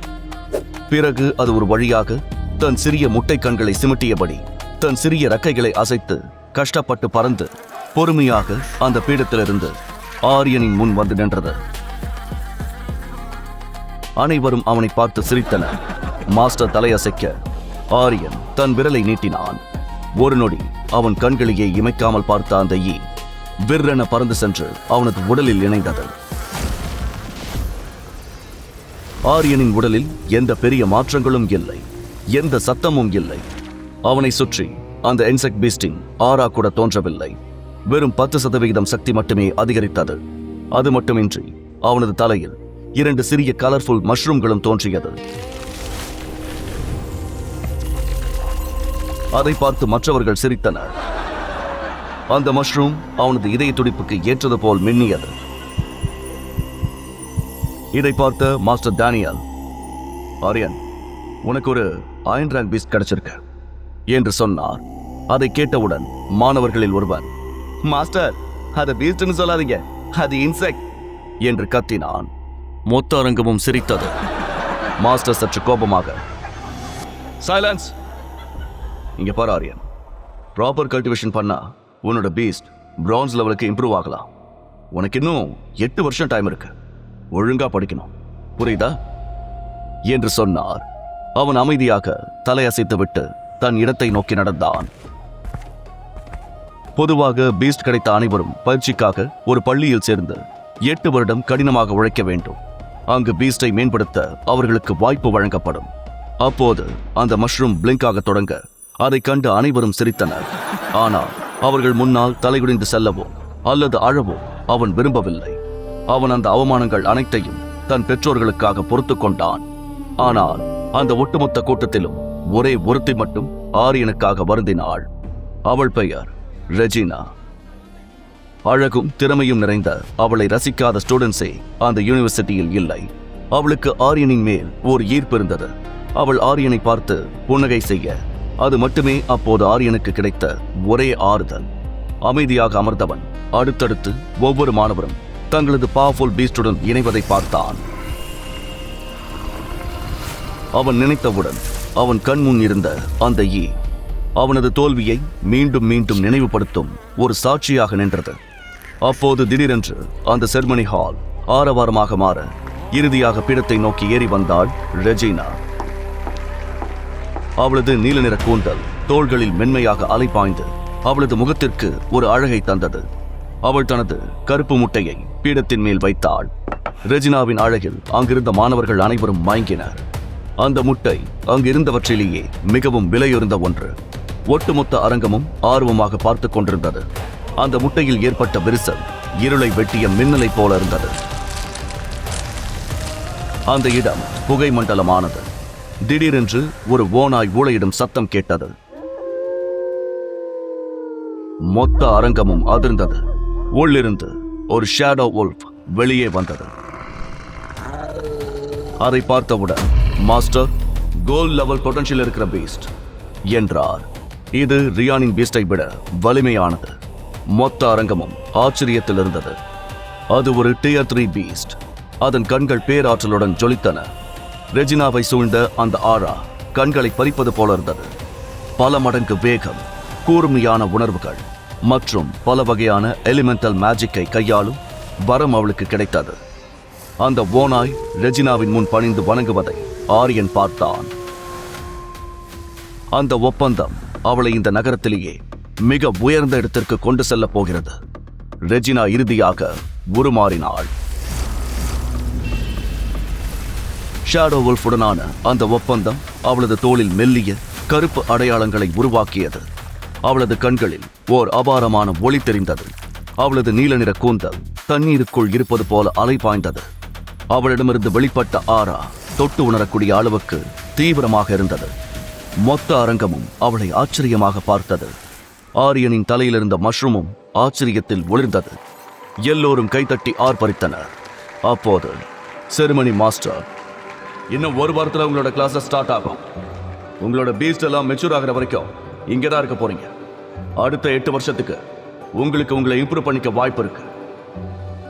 பிறகு அது ஒரு வழியாக தன் சிறிய முட்டை கண்களை சிமிட்டியபடி தன் சிறிய ரெக்கைகளை அசைத்து கஷ்டப்பட்டு பறந்து பொறுமையாக அந்த பீடத்திலிருந்து ஆரியனின் முன் வந்து நின்றது. அனைவரும் அவனை பார்த்து சிரித்தனர். மாஸ்டர் தலையசைக்க ஆரியன் தன் விரலை நீட்டினான். ஒரு நொடி அவன் கண்களையே இமைக்காமல் பார்த்த அந்த ஈ விற்றென பறந்து சென்று அவனது உடலில் இணைந்தது. ஆரியனின் உடலில் எந்த பெரிய மாற்றங்களும் இல்லை, எந்த சத்தமும் இல்லை. அவனை சுற்றி அந்த இன்செக்ட் பீஸ்டின் ஆரா கூட தோன்றவில்லை. வெறும் 10% சக்தி மட்டுமே அதிகரித்தது. அது மட்டுமின்றி அவனது தலையில் 2 சிறிய கலர்ஃபுல் மஷ்ரூம்களும் தோன்றியது. அதை பார்த்து மற்றவர்கள் சிரித்தனர். அந்த மஷ்ரூம் அவனது இதய துடிப்புக்கு ஏற்றது போல் மின்னியது. இதை பார்த்த மாஸ்டர் டேனியல், ஆரியன், உனக்கு ஒரு அயன் ரேங்க் பீஸ்ட் கிடைச்சிருக்கு என்று சொன்னார். அதை கேட்டவுடன் மாணவர்களில் ஒருவன், மாஸ்டர், அது பீஸ்ட்னு சொல்லாதீங்க, அது இன்செக்ட் என்று கத்தினான். மொத்த அரங்கமும் சிரித்தது. மாஸ்டர் சற்று கோபமாக, சைலன்ஸ், இங்க பாரு ஆரியன், ப்ராப்பர் கல்டிவேஷன் பண்ணா உன்னோட பீஸ்ட் பிரான்ஸ் லெவலுக்கு இம்ப்ரூவ் ஆகலாம். உனக்கு இன்னும் 8 வருஷம் டைம் இருக்கு. ஒழுங்கா படிக்கணும், புரியுதா என்று சொன்னார். அவன் அமைதியாக தலையசைத்து விட்டு தன் இடத்தை நோக்கி நடந்தான். பொதுவாக பீஸ்ட் கிடைத்த அனைவரும் பயிற்சிக்காக ஒரு பள்ளியில் சேர்ந்து 8 வருடம் கடினமாக உழைக்க வேண்டும். அங்கு பீஸ்டை மேம்படுத்த அவர்களுக்கு வாய்ப்பு வழங்கப்படும். அப்போது அந்த மஷ்ரூம் பிளிங்க் ஆக தொடங்க அதை கண்டு அனைவரும் சிரித்தனர். ஆனால் அவர்கள் முன்னால் தலைகுனிந்து செல்லவோ அல்லது அழவோ அவன் விரும்பவில்லை. அவன் அந்த அவமானங்கள் அனைத்தையும் தன் பெற்றோர்களுக்காக பொறுத்து கொண்டான். ஆனால் அந்த ஒட்டுமொத்த கூட்டத்திலும் ஒரே ஒருத்தி மட்டும் ஆரியனுக்காக வருந்தினாள். அவள் பெயர் ரெஜினா. அழகும் திறமையும் நிறைந்த அவளை ரசிக்காத ஸ்டூடெண்ட்ஸே அந்த யூனிவர்சிட்டியில் இல்லை. அவளுக்கு ஆரியனின் மேல் ஒரு ஈர்ப்பு இருந்தது. அவள் ஆரியனை பார்த்து புன்னகை செய்ய அது மட்டுமே அப்போது ஆரியனுக்கு கிடைத்த ஒரே ஆறுதல். அமைதியாக அமர்ந்தவன் அடுத்தடுத்து ஒவ்வொரு மாணவரும் தங்களது பவர்ஃபுல் பீஸ்டுடன் இணைவதை பார்த்தான். அவன் நினைத்தவுடன் அவன் கண்முன் இருந்த அந்த ஈ அவனது தோல்வியை மீண்டும் மீண்டும் நினைவுபடுத்தும் ஒரு சாட்சியாக நின்றது. அப்போது திடீரென்று அந்த செர்மனி ஹால் ஆரவாரமாக மாற இறுதியாக பீடத்தை நோக்கி ஏறி வந்தாள் ரெஜினா. அவளது நீல நிற கூந்தல் தோள்களில் மென்மையாக அலைபாய்ந்து அவளது முகத்திற்கு ஒரு அழகை தந்தது. அவள் தனது கருப்பு முட்டையை பீடத்தின் மேல் வைத்தாள். ரெஜினாவின் அழகில் அங்கிருந்த மாணவர்கள் அனைவரும் மயங்கினர். அந்த முட்டை அங்கிருந்தவற்றிலேயே மிகவும் விலையுறந்த ஒன்று. ஒட்டுமொத்த அரங்கமும் ஆர்வமாக பார்த்து கொண்டிருந்தது. அந்த முட்டையில் ஏற்பட்ட விரிசல் இருளை வெட்டிய மின்னலை போல இருந்தது. அந்த இடம் புகை மண்டலமானது. திடீரென்று ஒரு ஓநாய் ஊளையிடும் சத்தம் கேட்டது. மொத்த அரங்கமும் அதிர்ந்தது. உள்ளிருந்து ஒரு ஷேடோ வுல்ஃப் வெளியே வந்தது. அதை பார்த்தவுடன், மாஸ்டர், கோல்ட் லெவல் பொட்டன்ஷியல் இருக்கிற பீஸ்ட் என்றார். இது ரியானின் பீஸ்டை விட வலிமையானது. மொத்த அரங்கமும் ஆச்சரியத்தில் இருந்தது. அது ஒரு Tier 3 பீஸ்ட். அதன் கண்கள் பேராற்றலுடன் ஜொலித்தன. ரெஜினாவை சூழ்ந்த அந்த ஆரா கண்களை பறிப்பது போல இருந்தது. பல மடங்கு வேகம், கூர்மையான உணர்வுகள் மற்றும் பல வகையான எலிமெண்டல் மேஜிக்கை கையாளும் வரம் அவளுக்கு கிடைத்தது. அந்த ஓநாய் ரெஜினாவின் முன் பணிந்து வணங்குவதை ஆரியன் பார்த்தான். அந்த ஒப்பந்தம் அவளை இந்த நகரத்திலேயே மிக உயர்ந்த இடத்திற்கு கொண்டு செல்லப் போகிறது. ரெஜினா இறுதியாக உருமாறினாள். ஷேடோ வுல்ஃபுடனான அந்த ஒப்பந்தம் அவளது தோளில் மெல்லிய கருப்பு அடையாளங்களை உருவாக்கியது. அவளது கண்களில் ஓர் அபாரமான ஒளி தெரிந்தது. அவளது நீல நிற கூந்தல் தண்ணீருக்குள் இருப்பது போல அலைபாய்ந்தது. அவளிடமிருந்து வெளிப்பட்ட ஆரா தொட்டு உணரக்கூடிய அளவுக்கு தீவிரமாக இருந்தது. மொத்த அரங்கமும் அவளை ஆச்சரியமாக பார்த்தது. ஆரியனின் தலையிலிருந்த மஷ்ரூமும் ஆச்சரியத்தில் ஒளிர்ந்தது. எல்லோரும் கைத்தட்டி ஆர்ப்பரித்தனர். அப்போது செரிமனி மாஸ்டர், இன்னும் ஒரு வாரத்தில் உங்களோட கிளாஸ் ஸ்டார்ட் ஆகும். உங்களோட பீஸ்ட் எல்லாம் மெச்சூர் ஆகிற வரைக்கும் இங்கே தான் இருக்க போறீங்க. அடுத்த 8 வருஷத்துக்கு உங்களுக்கு உங்களை இம்ப்ரூவ் பண்ணிக்க வாய்ப்பு இருக்கு.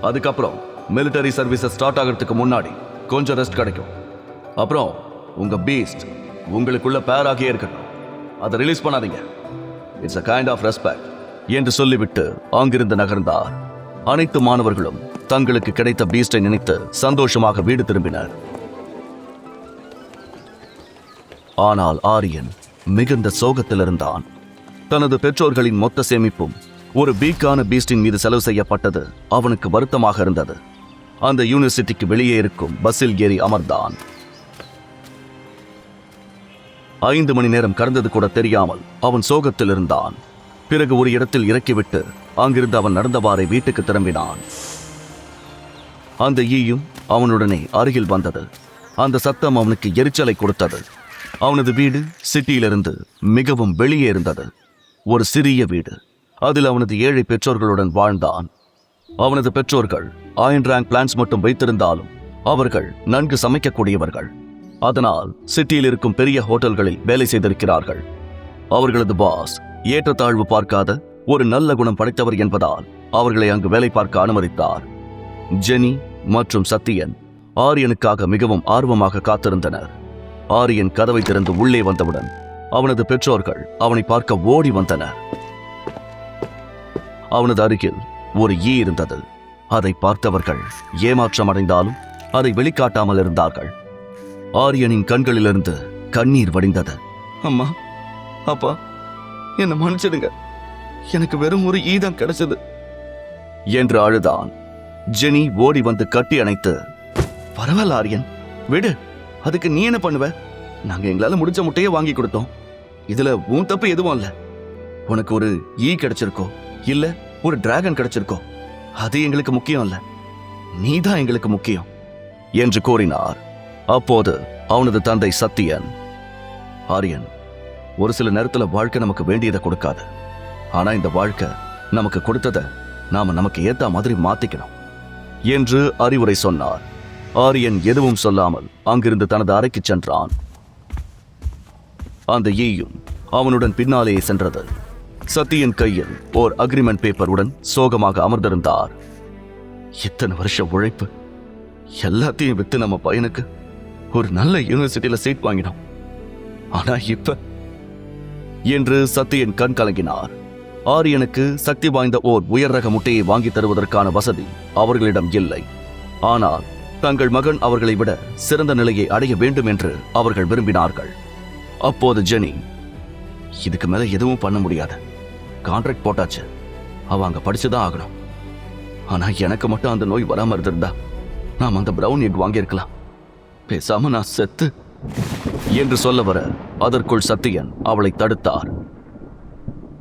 அதுக்கப்புறம் மிலிட்டரி சர்வீஸ் ஸ்டார்ட் ஆகிறதுக்கு முன்னாடி கொஞ்சம் ரெஸ்ட் கிடைக்கும். அப்புறம் உங்க பீஸ்ட் உங்களுக்குள்ள பேராகியே இருக்கட்டும். அதை ரிலீஸ் பண்ணாதீங்க. It's a kind of respect என்று சொல்லிவிட்டு அங்கிருந்து நகர்ந்தார். அனைத்து மாணவர்களும் தங்களுக்கு கிடைத்த பீஸ்டை நினைத்து சந்தோஷமாக வீடு திரும்பினர். ஆனால் ஆரியன் மிகுந்த சோகத்தில் இருந்தான். தனது பெற்றோர்களின் மொத்த சேமிப்பும் ஒரு வீக்கான பீஸ்டின் மீது செலவு செய்யப்பட்டது அவனுக்கு வருத்தமாக இருந்தது. அந்த யூனிவர்சிட்டிக்கு வெளியே இருக்கும் பஸ்ஸில் ஏறி அமர்ந்தான். 5 மணி நேரம் கடந்தது கூட தெரியாமல் அவன் சோகத்தில் இருந்தான். பிறகு ஒரு இடத்தில் இறக்கிவிட்டு அங்கிருந்து அவன் நடந்தவாறே வீட்டுக்கு திரும்பினான். அந்த ஈயும் அவனுடனே அருகில் வந்தது. அந்த சத்தம் அவனுக்கு எரிச்சலை கொடுத்தது. அவனது வீடு சிட்டியிலிருந்து மிகவும் வெளியே இருந்தது. ஒரு சிறிய வீடு. அதில் அவனது ஏழை பெற்றோர்களுடன் வாழ்ந்தான். அவனது பெற்றோர்கள் அயன் ரேங்க் பிளான்ஸ் மட்டும் வைத்திருந்தாலும் அவர்கள் நன்கு சமைக்கக்கூடியவர்கள். அதனால் சிட்டியில் இருக்கும் பெரிய ஹோட்டல்களில் வேலை செய்திருக்கிறார்கள். அவர்களது பாஸ் ஏற்றத்தாழ்வு பார்க்காத ஒரு நல்ல குணம் படைத்தவர் என்பதால் அவர்களை அங்கு வேலை பார்க்க அனுமதித்தார். ஜெனி மற்றும் சத்தியன் ஆரியனுக்காக மிகவும் ஆர்வமாக காத்திருந்தனர். ஆரியன் கதவை திறந்து உள்ளே வந்தவுடன் அவனது பெற்றோர்கள் அவனை பார்க்க ஓடி வந்தனர். அவனது அருகில் ஒரு ஈ இருந்தது. அதை பார்த்தவர்கள் ஏமாற்றம் அடைந்தாலும் அதை வெளிக்காட்டாமல் இருந்தார்கள். ஆரியனின் கண்களிலிருந்து கண்ணீர் வடிந்தது. அம்மா, அப்பா, என்னை மன்னிச்சிடுங்க. எனக்கு வெறும் ஒரு ஈ தான் கிடைச்சது என்று அழுதான். ஜெனி ஓடி வந்து கட்டி அணைத்து, பரவாயில்ல ஆரியன், விடு. அதுக்கு நீ என்ன பண்ணுவ? நாங்க எங்களால முடிஞ்ச முட்டையை வாங்கி கொடுத்தோம். இதுல உன் தப்பு எதுவும் இல்ல. உனக்கு ஒரு ஈ கிடைச்சிருக்கோ இல்ல ஒரு டிராகன் கிடைச்சிருக்கோ, அது எங்களுக்கு முக்கியம் இல்ல. நீதான் எங்களுக்கு முக்கியம் என்று கூறினார். அப்போது அவனது தந்தை சத்தியன், ஆரியன், ஒரு சில நேரத்துல வாழ்க்கை நமக்கு வேண்டியதை கொடுக்காது. ஆனா இந்த வாழ்க்கை நமக்கு கொடுத்ததை நாம நமக்கு ஏத்த மாதிரி மாத்திக்கணும் என்று அறிவுரை சொன்னார். ஆரியன் எதுவும் சொல்லாமல் அங்கிருந்து தனது அறைக்கு சென்றான். அந்த ஈயும் அவனுடன் பின்னாலேயே சென்றது. சத்தியன் கையில் ஓர் அக்ரிமெண்ட் பேப்பருடன் சோகமாக அமர்ந்திருந்தார். இத்தனை வருஷ உழைப்பு எல்லாத்தையும் வித்து நம்ம பையனுக்கு ஒரு நல்ல யூனிவர்சிட்டியில சீட் வாங்கினோம். ஆனா இப்ப என்று சத்தியன் கண் கலங்கினார். ஆரியனுக்கு சக்தி வாய்ந்த ஓர் உயர் ரக முட்டையை வாங்கி தருவதற்கான வசதி அவர்களிடம் இல்லை. ஆனால் தங்கள் மகன் அவர்களை விட சிறந்த நிலையை அடைய வேண்டும் என்று அவர்கள் விரும்பினார்கள். அப்போது ஜெனி, இதுக்கு மேல எதுவும் பண்ண முடியாது. கான்ட்ராக்ட் போட்டாச்சு. அவ அங்க படிச்சுதான் ஆகணும். ஆனா எனக்கு மட்டும் அந்த நோய் வராம இருந்திருந்தா நாம் அந்த பிரவுன் எக் வாங்கியிருக்கலாம். பேசாம நான் செத்து என்று சொல்ல வர அதற்குள் சத்தியன் அவளை தடுத்தார்.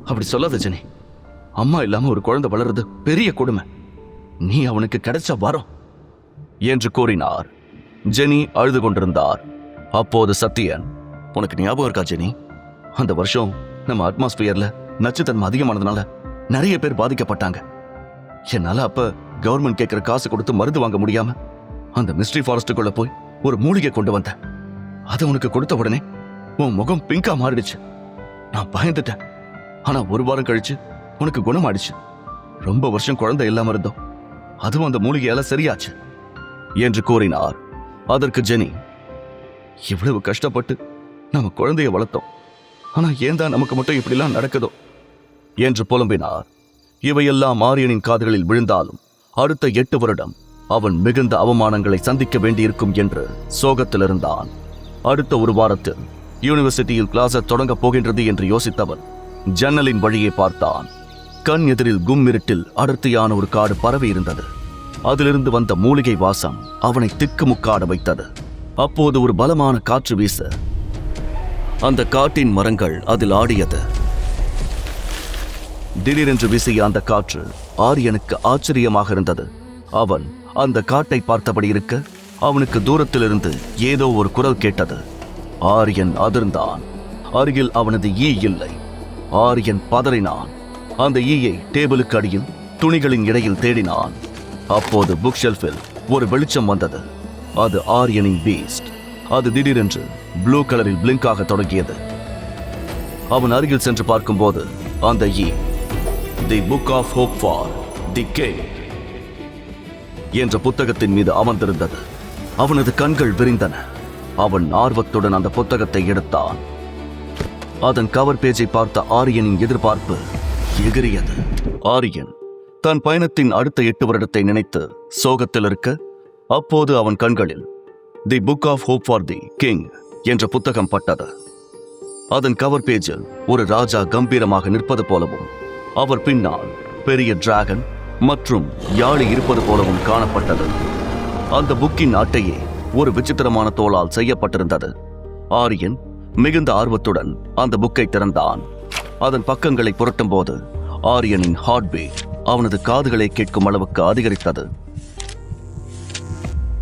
அப்படி சொல்லாத ஜெனி. அம்மா இல்லாம ஒரு குழந்தை வளர்றது பெரிய கொடுமை. நீ அவனுக்கு கிடைச்ச வரம் என்று கூறினார். ஜெனி அழுது கொண்டிருந்தார். அப்போது சத்தியன், உனக்கு ஞாபகம் இருக்கா ஜெனி, அந்த வருஷம் நம்ம அட்மாஸ்பியர்ல நச்சுத்தன்மை அதிகமானதுனால நிறைய பேர் பாதிக்கப்பட்டாங்க. என்னால அப்ப கவர்மெண்ட் கேட்கிற காசு கொடுத்து மருந்து வாங்க முடியாம அந்த மிஸ்ட்ரி ஃபாரஸ்டுக்குள்ள போய் ஒரு மூலிகை கொண்டு வந்தேன். அதை உனக்கு கொடுத்த உடனே உன் முகம் பிங்கா மாறிடுச்சு. நான் பயந்துட்டேன். ஆனா ஒரு வாரம் கழிச்சு உனக்கு குணமாயிடுச்சு. ரொம்ப வருஷம் குழந்தை இல்லாம இருந்தோம், அதுவும் அந்த மூலிகையால சரியாச்சு என்று கூறினார். அதற்கு ஜெனி, இவ்வளவு கஷ்டப்பட்டு நம்ம குழந்தைய வளர்த்தோம், ஆனா ஏன் தான் நமக்கு மட்டும் இப்படிலாம் நடக்குதோ என்று புலம்பினார். இவையெல்லாம் ஆரியனின் காதுகளில் விழுந்தாலும் அடுத்த 8 வருடம் அவன் மிகுந்த அவமானங்களை சந்திக்க வேண்டியிருக்கும் என்று சோகத்தில் இருந்தான். அடுத்த ஒரு வாரத்தில் யூனிவர்சிட்டியில் கிளாஸ் தொடங்கப் போகின்றது என்று யோசித்தவன் ஜன்னலின் வழியே பார்த்தான். கண் எதிரில் கும்மிருட்டில் அடர்த்தியான ஒரு காடு பரவி இருந்தது. அதிலிருந்து வந்த மூலிகை வாசம் அவனை திக்குமுக்காட வைத்தது. அப்போது ஒரு பலமான காற்று வீச அந்த காட்டின் மரங்கள் அதில் ஆடியது. திடீரென்று வீசிய அந்த காற்று ஆரியனுக்கு ஆச்சரியமாக இருந்தது. அவன் அந்த காட்டை பார்த்தபடி இருக்க அவனுக்கு தூரத்திலிருந்து ஏதோ ஒரு குரல் கேட்டது. ஆரியன் அதிர்ந்தான். அருகில் அவனது ஈ இல்லை. ஆரியன் பதறினான். அந்த ஈயை டேபிளுக்கு அடியில் துணிகளின் இடையில் தேடினான். அப்போது புக் ஷெல்ஃபில் ஒரு வெளிச்சம் வந்தது. அது ஆரியனின் பீஸ்ட். அது திடீரென்று ப்ளூ கலரில் பிளிங்க் ஆக தொடங்கியது. அவன் அருகில் சென்று பார்க்கும்போது அந்த ஈ the book of hope for the king என்ற புத்தகத்தின் மீது அமர்ந்திருந்தது. அவனது கண்கள் விரிந்தன. அவன் ஆர்வத்துடன் அந்த புத்தகத்தை எடுத்தான். அதன் கவர் பேஜை பார்த்த ஆரியனின் எதிர்பார்ப்பு எகிரியது. ஆரியன் தன் பயணத்தின் அடுத்த 8 வருடத்தை நினைத்து சோகத்தில் இருக்க, அப்போது அவன் கண்களில் the book of hope for the king என்ற புத்தகம் பட்டது. அதன் கவர் பேஜில் ஒரு ராஜா கம்பீரமாக நிற்பது போலவும் அவர் பின்னால் பெரிய டிராகன் மற்றும் யாழி இருப்பது போலவும் காணப்பட்டது. அந்த புக்கின் அட்டையே ஒரு விசித்திரமான தோளால் செய்யப்பட்டிருந்தது. ஆரியன் மிகுந்த ஆர்வத்துடன் அந்த புக்கை திறந்தான். அதன் பக்கங்களை புரட்டும் போது ஆரியனின் ஹார்ட் பீட் அவனது காதுகளை கேட்கும் அளவுக்கு அதிகரித்தது.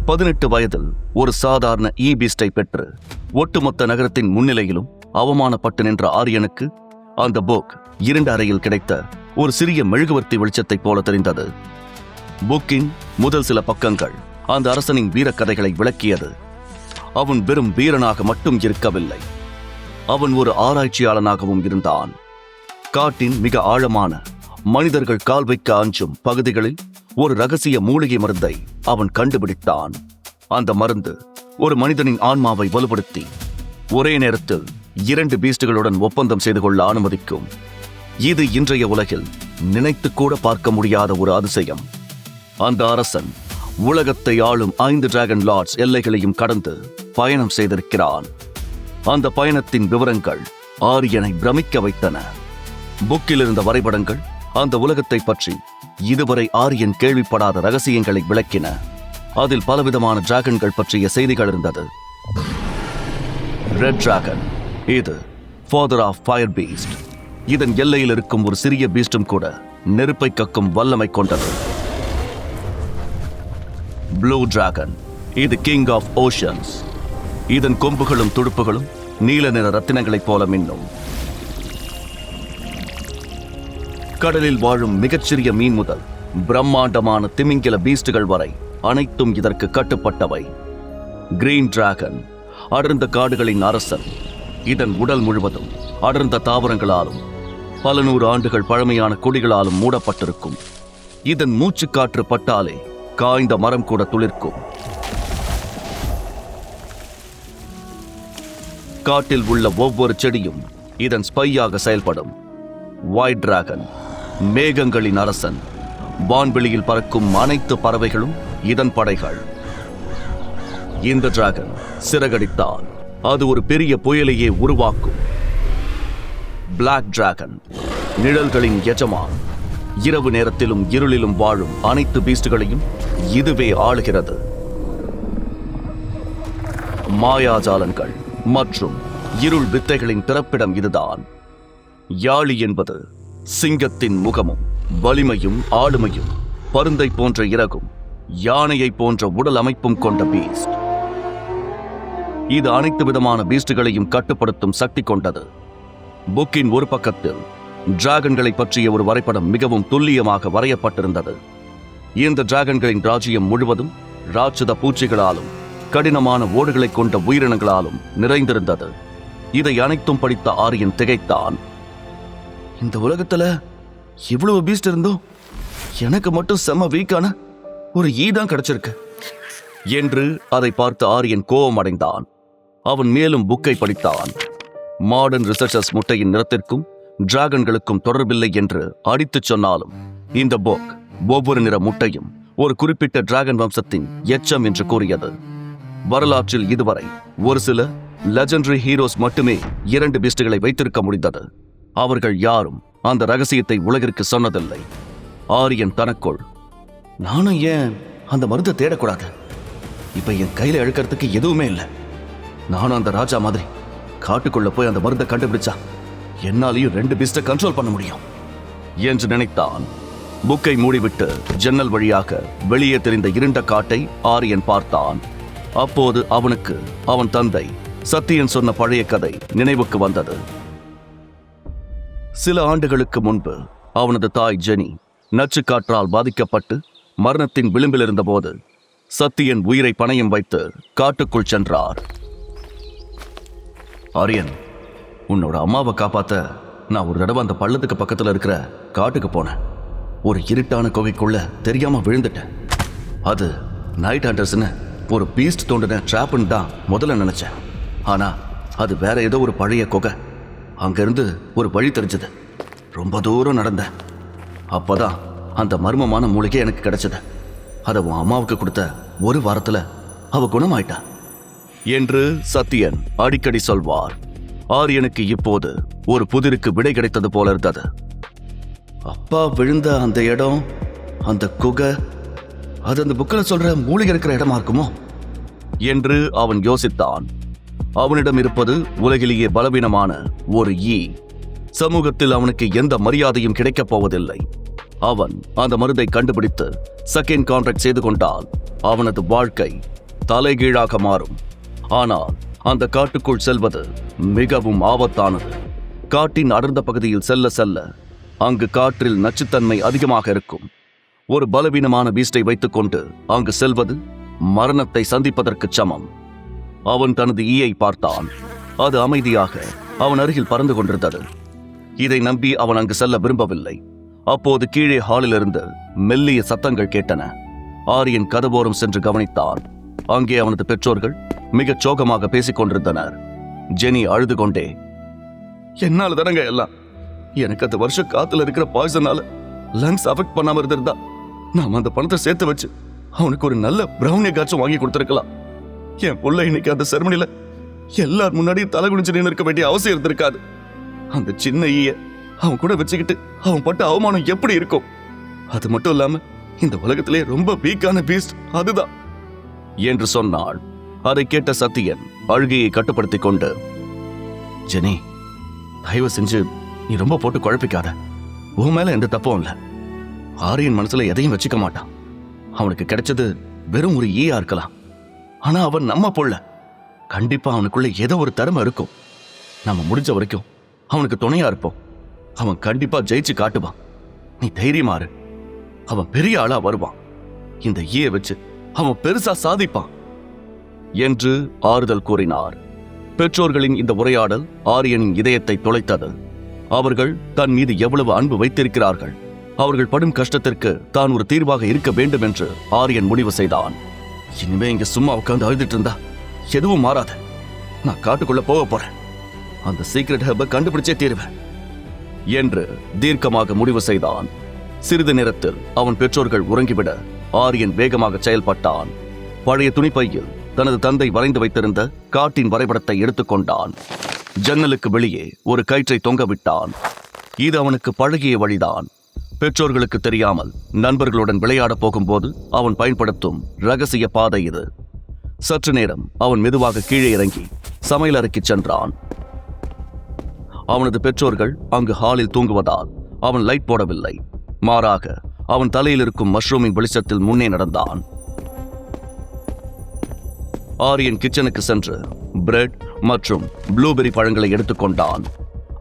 18 வயதில் ஒரு சாதாரண ஈபீஸ்டை பெற்று ஒட்டுமொத்த நகரத்தின் முன்னிலையிலும் அவமானப்பட்டு நின்ற ஆரியனுக்கு அந்த புக் இருண்ட அறையில் கிடைத்த ஒரு சிறிய மெழுகுவர்த்தி வெளிச்சத்தைப் போல தெரிந்தது. புக்கின் முதல் சில பக்கங்கள் அந்த அரசனின் வீரக்கதைகளை விளக்கியது. அவன் வெறும் வீரனாக மட்டும் இருக்கவில்லை, அவன் ஒரு ஆராய்ச்சியாளனாகவும் இருந்தான். காட்டின் மிக ஆழமான, மனிதர்கள் கால் வைக்க அஞ்சும் பகுதிகளில் ஒரு ரகசிய மூலிகை மருந்தை அவன் கண்டுபிடித்தான். அந்த மருந்து ஒரு மனிதனின் ஆன்மாவை வலுப்படுத்தி ஒரே நேரத்தில் 2 பீஸ்டுகளுடன் ஒப்பந்தம் செய்து கொள்ள அனுமதிக்கும். இது இன்றைய உலகில் நினைத்து கூட பார்க்க முடியாத ஒரு அதிசயம். அந்த அரசன் உலகத்தை ஆளும் 5 டிராகன் லார்ட்ஸ் எல்லைகளையும் கடந்து பயணம் செய்திருக்கிறான். அந்த பயணத்தின் விவரங்கள் ஆரியனை பிரமிக்க வைத்தன. புக்கில் இருந்த வரைபடங்கள் அந்த உலகத்தை பற்றி இதுவரை ஆரியன் கேள்விப்படாத ரகசியங்களை விளக்கின. அதில் பலவிதமான டிராகன்கள் பற்றிய செய்திகள் இருந்தது. ரெட் டிராகன், இது ஃபாதர் ஆஃப் ஃபயர் பீஸ்ட். இதன் எல்லையில் இருக்கும் ஒரு சிறிய பீஸ்டும் கூட நெருப்பை கக்கும் வல்லமை கொண்டது. ப்ளூ டிராகன், இது கிங் ஆஃப் ஓஷன்ஸ். இதன் கொம்புகளும் துடுப்புகளும் நீல நிற ரத்தினங்களைப் போல மின்னும். கடலில் வாழும் மிகச்சிறிய மீன் முதல் பிரம்மாண்டமான திமிங்கில பீஸ்டுகள் வரை அனைத்தும் இதற்கு கட்டுப்பட்டவை. கிரீன் டிராகன், அடர்ந்த காடுகளின் அரசன். இதன் உடல் முழுவதும் அடர்ந்த தாவரங்களாலும் பல 100 ஆண்டுகள் பழமையான கொடிகளாலும் மூடப்பட்டிருக்கும். இதன் மூச்சு காற்று பட்டாலே காய்ந்த மரம் கூட துளிர்க்கும். காட்டில் உள்ள ஒவ்வொரு செடியும் இதன் ஸ்பையாக செயல்படும். ஒயிட் டிராகன், மேகங்களின் அரசன். வான்வெளியில் பறக்கும் அனைத்து பறவைகளும் இதன் படைகள். இந்த டிராகன் சிறகடித்தால் அது ஒரு பெரிய புயலையே உருவாக்கும். பிளாக் டிராகன், நிழல்களின் எஜமான். இரவு நேரத்திலும் இருளிலும் வாழும் அனைத்து பீஸ்டுகளையும் இதுவே ஆளுகிறது. மாயாஜாலங்கள் மற்றும் இருள் வித்தைகளின் பிறப்பிடம் இதுதான். யாழி என்பது சிங்கத்தின் முகமும் வலிமையும் ஆளுமையும், பருந்தை போன்ற இறகும், யானையை போன்ற உடல் அமைப்பும் கொண்ட பீஸ்ட். இது அனைத்து விதமான பீஸ்டுகளையும் கட்டுப்படுத்தும் சக்தி கொண்டது. புக்கின் ஒரு பக்கத்தில் டிராகன்களை பற்றிய ஒரு வரைபடம் மிகவும் துல்லியமாக வரையப்பட்டிருந்தது. இந்த டிராகன்களின் ராஜ்யம் முழுவதும் ராட்சத பூச்சிகளாலும் கடினமான ஓடுகளை கொண்ட உயிரினங்களாலும் நிறைந்திருந்தது. இதை அனைத்தும் படித்த ஆரியன் திகைத்தான். இந்த உலகத்துல இவ்வளவு பீஸ்ட் இருந்தும் எனக்கு மட்டும் செம்ம வீக்கான ஒரு தான் கிடைச்சிருக்கு என்று அதை பார்த்து ஆரியன் கோபம் அடைந்தான். அவன் மேலும் புக்கை படித்தான். மாடர்ன் ரிசர்ச்சர்ஸ் முட்டையின் நிறத்திற்கும் டிராகன்களுக்கும் தொடர்பில்லை என்று அடித்துச் சொன்னாலும் இந்த புக் ஒவ்வொரு நிற முட்டையும் ஒரு குறிப்பிட்ட டிராகன் வம்சத்தின் எச்சம் என்று கூறியது. வரலாற்றில் இதுவரை ஒரு சில லெஜெண்டரி ஹீரோஸ் மட்டுமே 2 பீஸ்டுகளை வைத்திருக்க முடிந்தது. அவர்கள் யாரும் அந்த ரகசியத்தை உலகிற்கு சொன்னதில்லை. ஆரியன் தனக்குள், நானும் ஏன் அந்த மருந்தை தேடக்கூடாது? இப்ப என் கையில இழுக்கிறதுக்கு எதுவுமே இல்லை. நானும் அந்த ராஜா மாதிரி காட்டுக்குள்ள போய் அந்த மருந்தை கண்டுபிடிச்சா என்னாலையும் 2 பீஸ்டை கண்ட்ரோல் பண்ண முடியும் என்று நினைத்தான். புக்கை மூடிவிட்டு ஜன்னல் வழியாக வெளியே தெரிந்த இருண்ட காட்டை ஆரியன் பார்த்தான். அப்போது அவனுக்கு அவன் தந்தை சத்தியன் சொன்ன பழைய கதை நினைவுக்கு வந்தது. சில ஆண்டுகளுக்கு முன்பு அவனது தாய் ஜெனி நச்சு காற்றால் பாதிக்கப்பட்டு மரணத்தின் விளிம்பில் இருந்தபோது சத்தியன் உயிரை பணயம் வைத்து காட்டுக்குள் சென்றார். ஆரியன், உன்னோட அம்மாவை காப்பாத்த நான் ஒரு தடவை அந்த பள்ளத்துக்கு பக்கத்துல இருக்கிற காட்டுக்கு போனேன். ஒரு இருட்டான குகைக்குள்ள தெரியாம விழுந்துட்டேன். அது நைட் ஹண்டர்ஸ்னு ஒரு பீஸ்ட் தோண்டின ட்ராப்னு தான் முதல்ல நினைச்சேன். ஆனா அது வேற ஏதோ ஒரு பழைய குகை. அங்கிருந்து ஒரு வழி தெரிஞ்சது. ரொம்ப தூரம் நடந்தேன். அப்பதான் அந்த மர்மமான மூலிகை எனக்கு கிடைச்சது. அதை உன் அம்மாவுக்கு கொடுத்த ஒரு வாரத்துல அவ குணமாயிட்டா என்று சத்தியன் அடிக்கடி சொல்வார். ஆரியனுக்கு இப்போது ஒரு புதிருக்கு விடை கிடைத்தது போல இருந்தது. அப்பா விழுந்த அந்த இடம், அந்த குகை, அது அந்த புக்கில் சொல்ற மூலிகை இருக்கிற இடமா இருக்குமோ என்று அவன் யோசித்தான். அவனிடம் இருப்பது உலகிலேயே பலவீனமான ஒரு சமூகத்தில் அவனுக்கு எந்த மரியாதையும் கிடைக்கப் போவதில்லை. அவன் அந்த மருந்தை கண்டுபிடித்து செகண்ட் கான்ட்ராக்ட் செய்து கொண்டால் அவனது வாழ்க்கை தலைகீழாக மாறும். ஆனால் அந்த காட்டுக்குள் செல்வது மிகவும் ஆபத்தானது. காட்டின் அடர்ந்த பகுதியில் செல்ல செல்ல அங்கு காற்றில் நச்சுத்தன்மை அதிகமாக இருக்கும். ஒரு பலவீனமான பீஸ்டை வைத்துக்கொண்டு அங்கு செல்வது மரணத்தை சந்திப்பதற்கு சமம். அவன் தனது ஈயை பார்த்தான். அது அமைதியாக அவன் அருகில் பறந்து கொண்டிருந்தது. இதை நம்பி அவன் அங்கு செல்ல விரும்பவில்லை. அப்போது கீழே ஹாலிலிருந்து மெல்லிய சத்தங்கள் கேட்டன. ஆரியன் கதவோரம் சென்று கவனித்தான். அங்கே அவனது பெற்றோர்கள் மிகச் சோகமாக பேசிக் கொண்டிருந்தனர். ஜெனி அழுது கொண்டே, என்னால தானங்க எல்லாம், எனக்கு அந்த வருஷம் காத்துல இருக்கிற பாய்சனால லங்ஸ் அஃபெக்ட் பண்ணாம இருந்திருந்தா நாம அந்த பணத்தை சேர்த்து வச்சு அவனுக்கு ஒரு நல்ல பிரவுன் எக்காச்சும் வாங்கி கொடுத்திருக்கலாம். என் புள்ள இன்னைக்கு அந்த செரமனில எல்லார் முன்னாடியும் தலை குனிஞ்சு நின்று இருக்க வேண்டிய அவசியம் இருந்திருக்காது. அந்த சின்ன ஈய அவன் கூட வச்சுக்கிட்டு அவன் பட்ட அவமானம் எப்படி இருக்கும்? அது மட்டும் இல்லாம இந்த உலகத்திலே ரொம்ப வீக்கான பீஸ்ட் அதுதான் என்று சொன்னாள். அதை கேட்ட சத்தியன் அழுகையை கட்டுப்படுத்திக் கொண்டு, ஜெனி, தயவு செஞ்சு நீ ரொம்ப போட்டு குழப்பிக்காத. உன் மேல எந்த தப்பும் இல்ல. ஆரியன் மனசுல எதையும் வச்சுக்க மாட்டான். அவனுக்கு கிடைச்சது வெறும் ஒரு ஈயா இருக்கலாம். ஆனா அவன் நம்ம புள்ள. கண்டிப்பா அவனுக்குள்ள ஏதோ ஒரு திறமை இருக்கும். நம்ம முடிஞ்ச வரைக்கும் அவனுக்கு துணையா இருப்போம். அவன் கண்டிப்பா ஜெயிச்சு காட்டுவான். நீ தைரியமாறு. அவன் பெரிய ஆளா வருவான். இந்த ஈயை வச்சு அவன் பெருசா சாதிப்பான் என்று ஆறுதல் கூறினார். பெற்றோர்களின் இந்த உரையாடல் ஆரியனின் இதயத்தை துளைத்தது. அவர்கள் தன் மீது எவ்வளவு அன்பு வைத்திருக்கிறார்கள். அவர்கள் படும் கஷ்டத்திற்கு தான் ஒரு தீர்வாக இருக்க வேண்டும் என்று ஆரியன் முடிவு செய்தான். இனிமே இங்க சும்மா உட்கார்ந்து அழுதுட்டு இருந்தா எதுவும் மாறாத. நான் காட்டுக்குள்ள போக போறேன். அந்த சீக்ரெட் ஹப்பை கண்டுபிடிச்சே தீருவேன் என்று தீர்க்கமாக முடிவு செய்தான். சிறிது நேரத்தில் அவன் பெற்றோர்கள் உறங்கிவிட ஆரியன் வேகமாக செயல்பட்டான். பழைய துணிப்பையில் தனது தந்தை வரைந்து வைத்திருந்த காட்டின் வரைபடத்தை எடுத்துக்கொண்டான். ஜன்னலுக்கு வெளியே ஒரு கயிற்றை தொங்கவிட்டான். இது அவனுக்கு பழகிய வழிதான். பெற்றோர்களுக்கு தெரியாமல் நண்பர்களுடன் விளையாடப் போகும்போது அவன் பயன்படுத்தும் ரகசிய பாதை இது. சற்று நேரம் அவன் மெதுவாக கீழே இறங்கி சமையல் அறைக்கு சென்றான். அவனது பெற்றோர்கள் அங்கு ஹாலில் தூங்குவதால் அவன் லைட் போடவில்லை. மாறாக அவன் தலையில் இருக்கும் மஷ்ரூமின் வெளிச்சத்தில் முன்னே நடந்தான். ஆரியன் கிச்சனுக்கு சென்று பிரெட் மற்றும் ப்ளூபெரி பழங்களை எடுத்துக்கொண்டான்.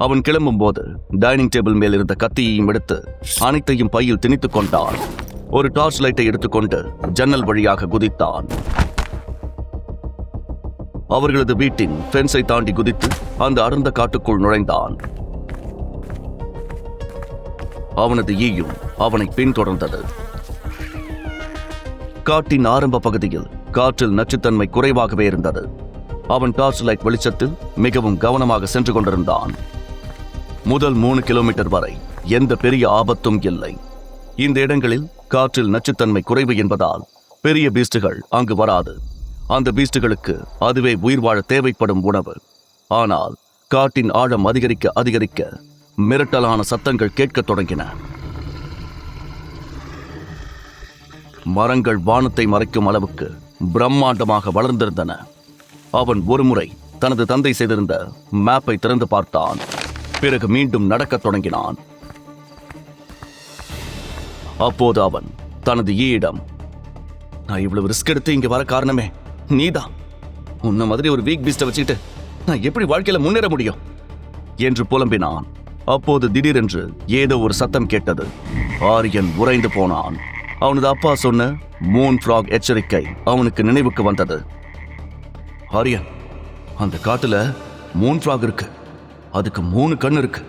அவன் கிளம்பும் போது டைனிங் டேபிள் மேல் இருந்த கத்தியையும் எடுத்து அனைத்தையும் பையில் திணித்துக் கொண்டான். ஒரு டார்ச் லைட்டை எடுத்துக்கொண்டு ஜன்னல் வழியாக குதித்தான். அவர்களது வீட்டின் ஃபென்ஸை தாண்டி குதித்து அந்த அடர்ந்த காட்டுக்குள் நுழைந்தான். அவனது ஈயும் அவனை பின்தொடர்ந்தது. காட்டின் ஆரம்ப பகுதியில் காற்றில் நச்சுத்தன்மை குறைவாகவே இருந்தது. அவன் டார்ச் லைட் வெளிச்சத்தில் மிகவும் கவனமாக சென்று கொண்டிருந்தான். முதல் 3 கிலோமீட்டர் வரை எந்த பெரிய ஆபத்தும் இல்லை. இந்த இடங்களில் காற்றில் நச்சுத்தன்மை குறைவு என்பதால் பெரிய பீஸ்டுகள் அங்கு வராது. அந்த பீஸ்டுகளுக்கு அதுவே உயிர் வாழ தேவைப்படும் உணவு. ஆனால் காட்டின் ஆழம் அதிகரிக்க அதிகரிக்க மிரட்டலான சத்தங்கள் கேட்கத் தொடங்கின. மரங்கள் வானத்தை மறைக்கும் அளவுக்கு பிரம்மாண்டமாக வளர்ந்திருந்தன. அவன் ஒருமுறை தனது தந்தை செய்திருந்த மேப்பை திறந்து பார்த்தான். பிறகு மீண்டும் நடக்கத் தொடங்கினான். அப்போது அவன் தனது ஈயிடம், நான் இவ்வளவு ரிஸ்க் எடுத்து இங்க வர காரணமே நீதான். உன்ன மாதிரி ஒரு வீக் பீஸ்ட வச்சுக்கிட்டு நான் எப்படி வாழ்க்கையில முன்னேற முடியும் என்று புலம்பினான். அப்போது திடீரென்று ஏதோ ஒரு சத்தம் கேட்டது. ஆரியன் உறைந்து போனான். அவனது அப்பா சொன்ன மூன் ஃப்ராக் எச்சரிக்கை அவனுக்கு நினைவுக்கு வந்தது. ஆரியன், அந்த காட்டுல மூன் ஃப்ராக் இருக்கு. அதுக்கு 3 கண்ணு இருக்கு.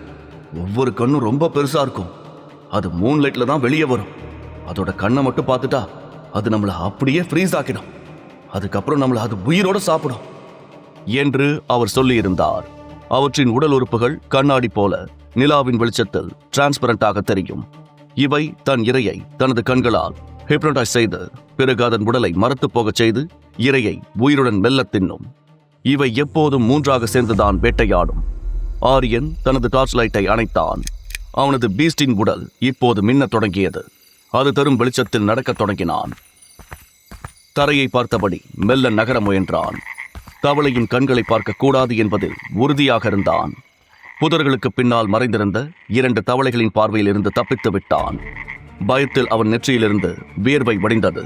ஒவ்வொரு கண்ணும் ரொம்ப பெருசா இருக்கும். அது மூன் லைட்ல தான் வெளியே வரும். அதோட கண்ணை மட்டும் பார்த்துட்டா அது நம்மளை அப்படியே ஃப்ரீஸ் ஆக்கிடும். அதுக்கப்புறம் நம்மளை அது உயிரோட சாப்பிடும் என்று அவர் சொல்லியிருந்தார். அவற்றின் உடல் உறுப்புகள் கண்ணாடி போல நிலாவின் வெளிச்சத்தில் டிரான்ஸ்பரண்டாக தெரியும். இவை தன் இரையை தனது கண்களால் ஹிப்னோடைஸ் செய்து பிறகு அதன் உடலை மரத்து போகச் செய்து இரையை உயிருடன் மெல்ல தின்னும். இவை எப்போதும் 3ஆக சேர்ந்துதான் வேட்டையாடும். ஆரியன் தனது டார்ச் லைட்டை அணைத்தான். அவனது பீஸ்டின் உடல் இப்போது மின்னத் தொடங்கியது. அது தரும் வெளிச்சத்தில் நடக்கத் தொடங்கினான். தரையை பார்த்தபடி மெல்ல நகர முயன்றான். தவளையின் கண்களை பார்க்க கூடாது என்பதில் உறுதியாக இருந்தான். புதர்களுக்கு பின்னால் மறைந்திருந்த 2 தவளைகளின் பார்வையில் இருந்து தப்பித்து விட்டான். பயத்தில் அவன் நெற்றியிலிருந்து வியர்வை வடிந்தது.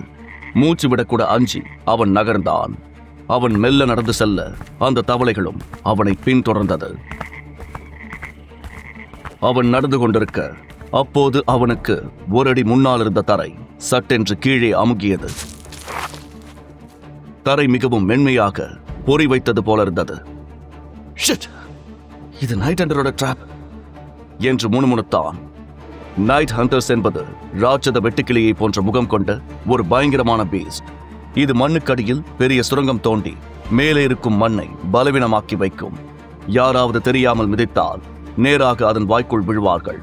மூச்சு விடக்கூட அஞ்சி அவன் நகர்ந்தான். அவன் மெல்ல நடந்து செல்ல அந்த தவளைகளும் அவனை பின்தொடர்ந்தது. அவன் நடந்து கொண்டிருக்க அப்போது அவனுக்கு 1 அடி முன்னால் இருந்த தரை சட்டென்று கீழே அமுகியது. தரை மிகவும் மென்மையாக பொறி வைத்தது போல இருந்தது. ஷிட், இது நைட் ஹண்டரோட ட்ராப் என்று முணுமுணுத்தான். நைட் ஹண்டர்ஸ் என்பது ராட்சத வெட்டுக்கிளியை போன்ற முகம் கொண்ட ஒரு பயங்கரமான பீஸ்ட். இது மண்ணுக்கடியில் பெரிய சுரங்கம் தோண்டி மேலே இருக்கும் மண்ணை பலவீனமாக்கி வைக்கும். யாராவது தெரியாமல் மிதித்தால் நேராக அதன் வாய்க்குள் விழுவார்கள்.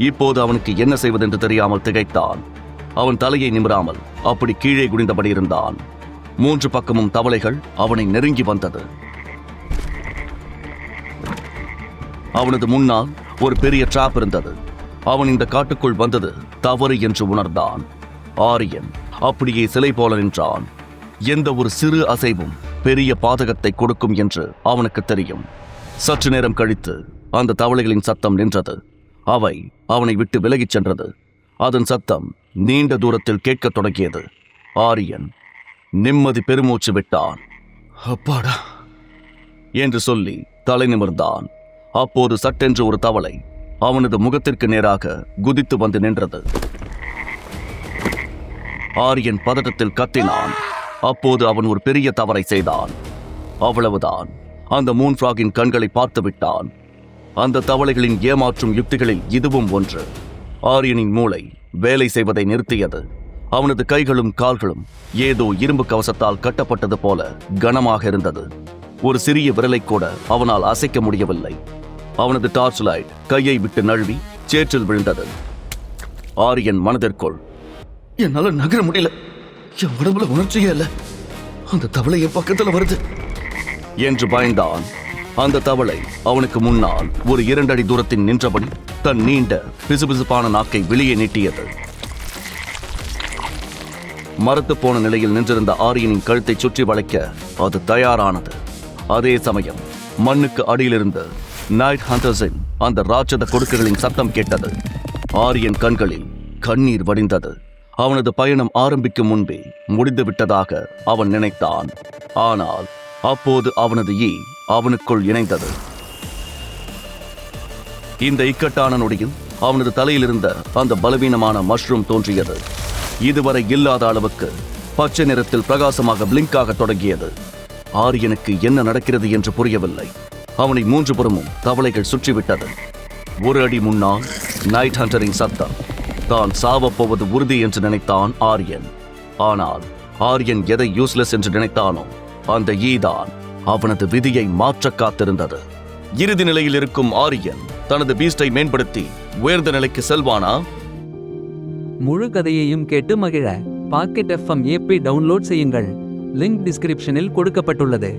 இப்போது அவனுக்கு என்ன செய்வதென்று தெரியாமல் திகைத்தான். அவன் தலையை நிமிராமல் அப்படி கீழே குனிந்தபடி இருந்தான். 3 பக்கமும் தவளைகள் அவனை நெருங்கி வந்தது. அவனது முன்னால் ஒரு பெரிய டிராப் இருந்தது. அவன் இந்த காட்டுக்குள் வந்தது தவறு என்று உணர்ந்தான். ஆரியன் அப்படியே சிலை போல நின்றான். எந்த ஒரு சிறு அசைவும் பெரிய பாதகத்தை கொடுக்கும் என்று அவனுக்கு தெரியும். சற்று நேரம் கழித்து அந்த தவளைகளின் சத்தம் நின்றது. அவை அவனை விட்டு விலகிச் சென்றது. அதன் சத்தம் நீண்ட தூரத்தில் கேட்கத் தொடங்கியது. ஆரியன் நிம்மதி பெருமூச்சு விட்டான். அப்பாடா என்று சொல்லி தலை நிமிர்ந்தான். அப்போது சட்டென்று ஒரு தவளை அவனது முகத்திற்கு நேராக குதித்து வந்து நின்றது. ஆரியன் பதட்டத்தில் கத்தினான். அப்போது அவன் ஒரு பெரிய தவறை செய்தான். அவ்வளவுதான். அந்த மூன் ஃப்ராகின் கண்களை பார்த்து விட்டான். அந்த தவளைகளின் ஏமாற்றும் யுக்திகளில் இதுவும் ஒன்று. ஆரியனின் மூளை வேலை செய்வதை நிறுத்தியது. அவனது கைகளும் கால்களும் ஏதோ இரும்பு கவசத்தால் கட்டப்பட்டது போல கனமாக இருந்தது. ஒரு சிறிய விரலை கூட அவனால் அசைக்க முடியவில்லை. அவனது டார்ச் லைட் கையை விட்டு நழுவி சேற்றில் விழுந்தது. ஆரியன் மனதிற்குள், என்னால நகர முடியல, என் உடம்புல உணர்ச்சியே இல்ல, அந்த தவளை என் பக்கத்துல வருது என்று பயந்தான். அந்த தவளை அவனுக்கு முன்னால் ஒரு 2 அடி தூரத்தில் நின்றபடி தன் நீண்ட பிசுபிசுப்பான நாக்கை வெளியே நீட்டியது. மரத்து போன நிலையில் நின்றிருந்த ஆரியனின் கழுத்தை சுற்றி வளைக்க அது தயாரானது. அதே சமயம் மண்ணுக்கு அடியிலிருந்து நைட் ஹண்டர்ஸின் அந்த ராட்சத கொடுக்குகளின் சத்தம் கேட்டது. ஆரியன் கண்களில் கண்ணீர் வடிந்தது. அவனது பயணம் ஆரம்பிக்கும் முன்பே முடிந்து விட்டதாக அவன் நினைத்தான். ஆனால் அப்போது அவனது ஈ அவனுக்குள் இணைந்தது. இந்த இக்கட்டான நொடியில் அவனது தலையிலிருந்த அந்த பலவீனமான மஷ்ரூம் தோன்றியது. இதுவரை இல்லாத அளவுக்கு பச்சை நிறத்தில் பிரகாசமாக பிளிங்காக தொடங்கியது. ஆரியனுக்கு என்ன நடக்கிறது என்று புரியவில்லை. அவனை 3 புறமும் தவளைகள் சுற்றிவிட்டது. 1 அடி முன்னால் நைட் ஹண்டரின் சத்தம். தான் சாவப்போவது உறுதி என்று நினைத்தான் ஆரியன். ஆனால் ஆரியன் எதை யூஸ்லெஸ் என்று நினைத்தானோ அந்த ஈதான் அவனது விதியை மாற்ற காத்திருந்தது. இறுதி நிலையில் இருக்கும் ஆரியன் தனது பீஸ்டை மேம்படுத்தி உயர்ந்த நிலைக்கு செல்வானா? முழு கதையையும் கேட்டு மகிழ பாக்கெட் FM ஆப்பை டவுன்லோட் செய்யுங்கள். லிங்க் டிஸ்கிரிப்ஷனில் கொடுக்கப்பட்டுள்ளது.